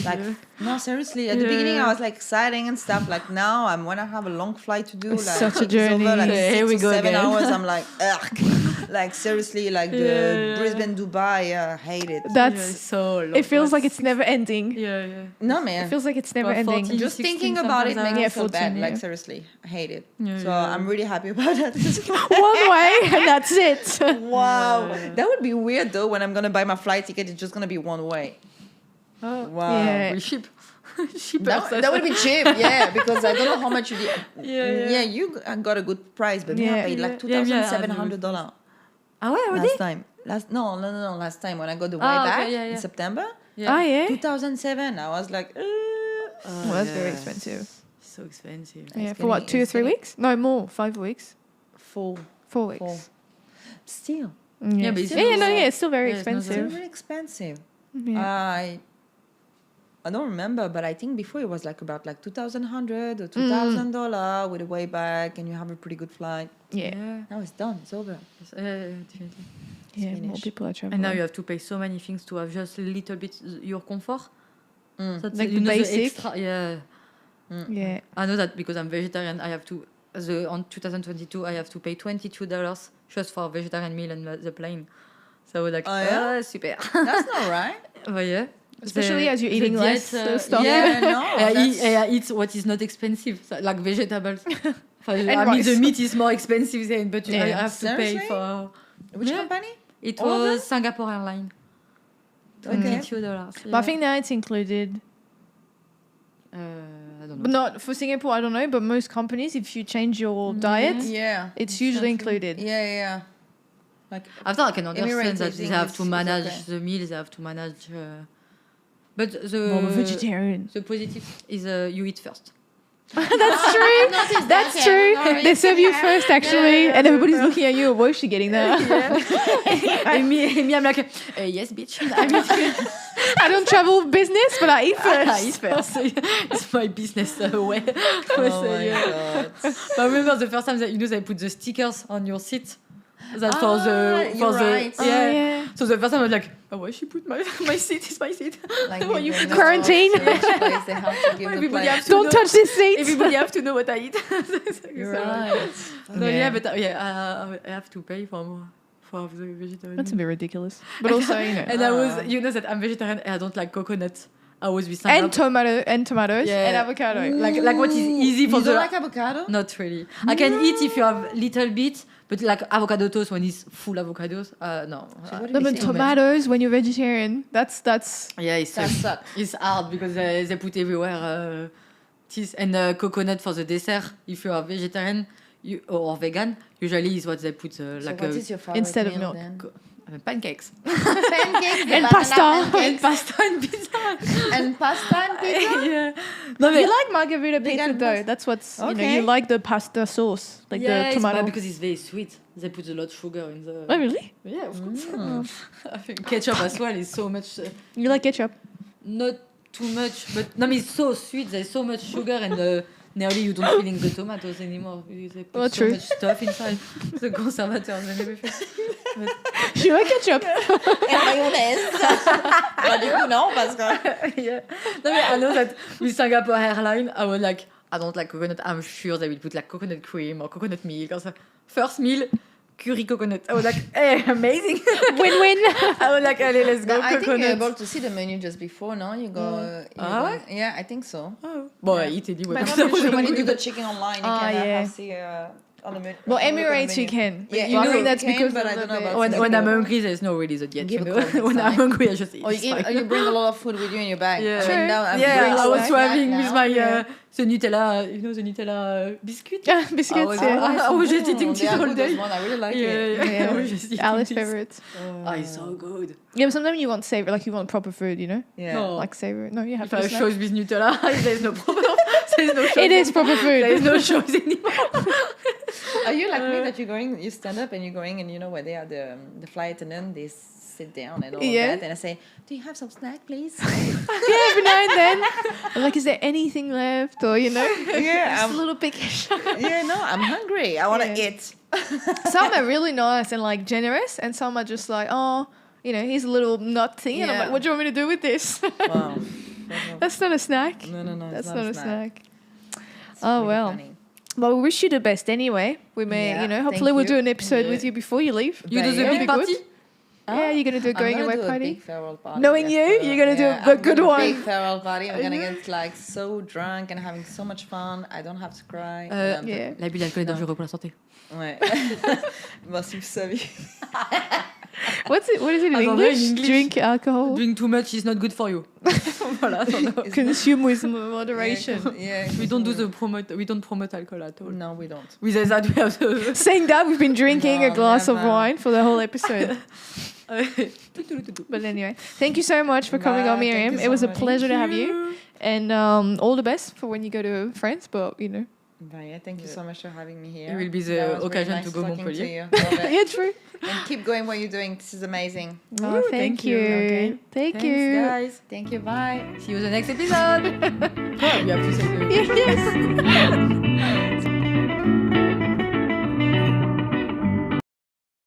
C: Like no, seriously. At the beginning, I was like exciting and stuff. Like now, when I have a long flight to do,
B: it's
C: like
B: such a journey.
C: over, like
A: here we go
C: 7
A: again.
C: hours. I'm like, ugh. Like seriously, like the Brisbane, Dubai, I hate it.
B: That's
A: so long.
B: it feels like it's never ending.
A: Yeah.
C: No
B: It
C: man.
B: feels like it's never
A: About
B: ending.
A: 14.
C: Just
A: 16
C: thinking about it
A: sometimes
C: makes me
B: Yeah,
C: feel
B: 14,
C: bad.
B: yeah.
C: Like seriously, I hate it.
A: Yeah,
C: So
A: yeah.
C: I'm really happy about that.
B: One way and that's it.
C: Wow, that would be weird though. When I'm gonna buy my flight ticket, it's just gonna be one way.
A: Oh.
C: Wow.
B: Yeah.
A: We ship. Cheaper.
C: That would be cheap, yeah, because I don't know how much you did.
A: Yeah.
C: You got a good price, but me,
B: Yeah.
C: I paid like
A: Yeah,
C: $2,700
A: Ah ouais, already?
C: last time. No, last time when I got the way
A: Ah, okay,
C: back
A: yeah.
C: in September,
B: Oh yeah.
C: 2007. I was like,
B: Well, that's very expensive.
A: So expensive.
B: Yeah,
C: It's
B: for what,
C: getting-
B: 2 or
C: it's
B: 3
C: getting-
B: weeks? No, more, 5 weeks.
C: 4.
B: 4 weeks.
C: 4. Still,
A: Yeah, but it's
B: yeah, no,
A: still-
B: yeah, it's still very
A: yeah, it's not
C: it's
B: expensive.
C: very expensive.
B: Yeah.
C: I don't remember, but I think before it was like about like $2,100 or $2,000 with a way back, and you have a pretty good flight.
B: Yeah.
C: Now it's done. It's over.
A: Definitely.
B: Yeah, more
C: Finish.
B: people are traveling.
A: And now you have to pay so many things to have just a little bit your comfort. That's
B: Like
A: you
B: the
A: know,
B: basic.
A: Extra, yeah.
B: Yeah.
A: I know that because I'm vegetarian. I have to on 2022 I have to pay $22 just for a vegetarian meal on the plane. So I was like,
C: Oh, yeah?
A: super.
C: That's not right.
A: But yeah.
B: Especially as you're eating
A: diet,
B: less stuff.
C: Yeah, no.
A: I eat what is not expensive, so, like vegetables. I mean,
B: rice.
A: the meat is more expensive then, but I
B: Yeah.
A: have to pay
C: Seriously?
A: for.
C: Which
A: Yeah.
C: company?
A: It
C: All of
A: was Singapore Airlines. $22.
B: But I think now it's included.
A: I don't
B: But
A: know.
B: not for Singapore, I don't know. But most companies, if you change your diet,
C: Yeah.
B: it's usually included.
C: Yeah. Like,
A: After I can understand
C: Emirates, I
A: that they
C: think
A: have to
C: it's
A: manage
C: okay.
A: the meals, they have to manage. But
B: More
A: the
B: vegetarian.
A: the positive is you eat first.
B: That's true. That's true. They serve you first, actually, and everybody's looking at you. Where's she getting that?
A: and me, I'm like, yes, bitch. I mean,
B: I don't travel business, but I eat first.
A: I eat first. It's my business way.
C: oh my God.
A: But I remember the first time that they put the stickers on your seat. That for
C: you're right.
A: yeah.
B: Oh, yeah.
A: So the first time I was like, oh, why she put my seat is my seat.
C: Like
A: Why you
C: bring
A: put
C: them
B: Quarantine.
C: to each place, they have to give the
A: Everybody
C: plate.
A: have to
B: Don't
A: know.
B: touch this seat.
A: Everybody have to know what I eat.
C: You're
A: So,
C: right.
A: No,
B: Yeah.
A: yeah, but I have to pay for the vegetarian.
B: That's a bit ridiculous. But also, you know.
A: And I was, that I'm vegetarian and I don't like coconut. I was with Singapore.
B: And tomatoes
A: Yeah.
B: and avocado.
A: Like what is easy for
C: You
A: the
C: don't like avocado?
A: Not really. I can eat if you have little bit, but like avocado toast when it's full avocados, no.
C: what
B: No,
C: do
B: but
C: you think?
B: tomatoes when you're vegetarian, that's
A: Yeah, it's
C: That sucks.
A: it's hard because they put everywhere cheese and coconut for the dessert. If you are vegetarian or vegan, usually is what they put
C: So
A: like
C: what is your favorite
B: instead of
C: meal
B: milk.
C: then?
A: pancakes
C: Pancakes
B: And pasta.
A: and pasta and pizza.
C: and pasta and pizza.
A: Yeah. No,
B: You like margarita
C: Vegan
B: pizza though.
C: pasta.
B: That's what's you
C: Okay.
B: you like the pasta sauce, like
A: yeah,
B: the
A: it's
B: tomato.
A: bad because it's very sweet. They put a lot of sugar in the.
B: Oh really?
A: Yeah, of course. I think ketchup as well is so much.
B: You like ketchup?
A: Not too much, but no, it's so sweet. There's so much sugar and nearly you don't feel in the tomatoes anymore. They put
B: Oh,
A: so
B: true.
A: much stuff inside. The conservators and everything.
B: You like ketchup?
C: And mayonnaise. Bah, du coup, non, parce que...
A: Yeah. No, but I know that with Singapore Airlines, I was like, I don't like coconut. I'm sure they will put like coconut cream or coconut milk. Or so. First meal, curry coconut. I was like, hey, amazing.
B: Win-win.
A: I was like, allez, let's go
C: No, I think
A: coconut.
C: you're able to see the menu just before, no? You go...
A: Ah,
C: yeah, I think so.
A: Bon, I eat anyway.
C: But I'm pretty sure when you do the chicken online, you
B: Ah,
C: can
B: yeah.
C: see on the menu.
B: Well,
C: look at the
B: Emirates you
C: menu.
B: can.
C: Yeah,
B: But I
C: you
B: think
C: know
B: that's
C: you can,
B: because
C: but
B: of
C: I don't
B: the
C: know
B: bit.
C: about
A: when
C: Singapore.
A: I'm hungry, there's no really the diet.
C: Give
A: You
C: a
A: know?
C: call next
A: When I'm
C: time.
A: hungry, I just eat.
C: Or
A: It's fine.
C: you bring a lot of food with you in your bag.
A: Yeah.
C: I mean, now I'm
A: Yeah,
C: bringing
A: I was
C: snack
A: traveling
C: now.
A: with my
C: Yeah.
A: the Nutella, you know, the Nutella biscuit.
B: Yeah, biscuits.
A: I was just eating
C: They
A: this
C: are
A: all
C: good,
A: day.
C: those one. I really like
A: Yeah,
C: it.
A: yeah. I was just eating
B: Alice's
A: this.
B: favorite.
A: Oh, it's so good.
B: Yeah, but sometimes you want savor, like you want proper food, you know,
C: Yeah.
A: No.
B: like savor. No, you have
A: If
B: to.
A: I
B: snack.
A: shows with Nutella, there's no problem. There's no choice.
B: It is proper food.
A: There's no choice anymore.
C: Are you like me that you stand up and you're going and you know where they are the flight attendant, they sit down and all
B: Yeah.
C: of that and I say, do you have some snack please?
B: Yeah, every now and then. I'm like, is there anything left? Or, you know,
C: Yeah,
B: just a little pickish.
C: yeah, no, I'm hungry. I want to
B: Yeah.
C: eat.
B: Some are really nice and like generous, and some are just like, oh, you know, here's a little nut thing. And I'm
C: Yeah.
B: like, what do you want me to do with this?
C: Wow.
B: That's not a snack.
C: No,
B: That's
C: it's
B: not a snack.
C: It's
B: Oh,
C: really
B: well.
C: funny.
B: Well, we wish you the best anyway. We may,
C: Yeah,
B: you know,
C: thank
B: hopefully we'll
C: you.
B: do an episode
C: Yeah.
B: with you before you leave.
A: You do the
C: Yeah.
A: big
B: Be
A: party?
B: good. Yeah, you're going to do a
C: I'm
B: going
C: gonna
B: away
C: do a
B: party.
C: big farewell party.
B: Knowing you,
C: yes,
B: you're gonna do a
C: I'm
B: good
C: gonna
B: one.
C: Big farewell party. I'm gonna get like so drunk and having so much fun. I don't have to cry.
B: Yeah.
A: L'abus d'alcool est dangereux pour la santé.
C: Ouais. Bon, si vous savez.
B: What is it in
A: Attendez,
B: English?
A: in English.
B: Drink alcohol.
A: Drink too much is not good for you. Voilà.
B: Consume with moderation.
C: Yeah.
A: We don't promote alcohol at all.
C: No, we don't.
A: We say that we have to...
B: Saying that, we've been drinking a
C: No,
B: glass of
C: never.
B: wine for the whole episode. But anyway, thank you so much for coming on,
C: Bye, thank
B: Myriam.
C: you
B: It
C: so
B: was a
C: much.
B: pleasure to have you. And all the best for when you go to France. But, you know.
C: But yeah, thank you so much for having me here.
A: It will be the
C: That was
A: occasion
C: really
A: to
C: nice
A: go
C: talking
A: Montpellier.
C: to you. Love it.
B: Yeah, true.
C: And keep going what you're doing. This is amazing.
B: Oh,
A: Woo,
B: thank you.
A: Okay.
B: Thank
A: Thanks,
B: you.
A: guys.
C: Thank you. Bye.
A: See you in the next episode. Oh, we have to say the...
B: Yes.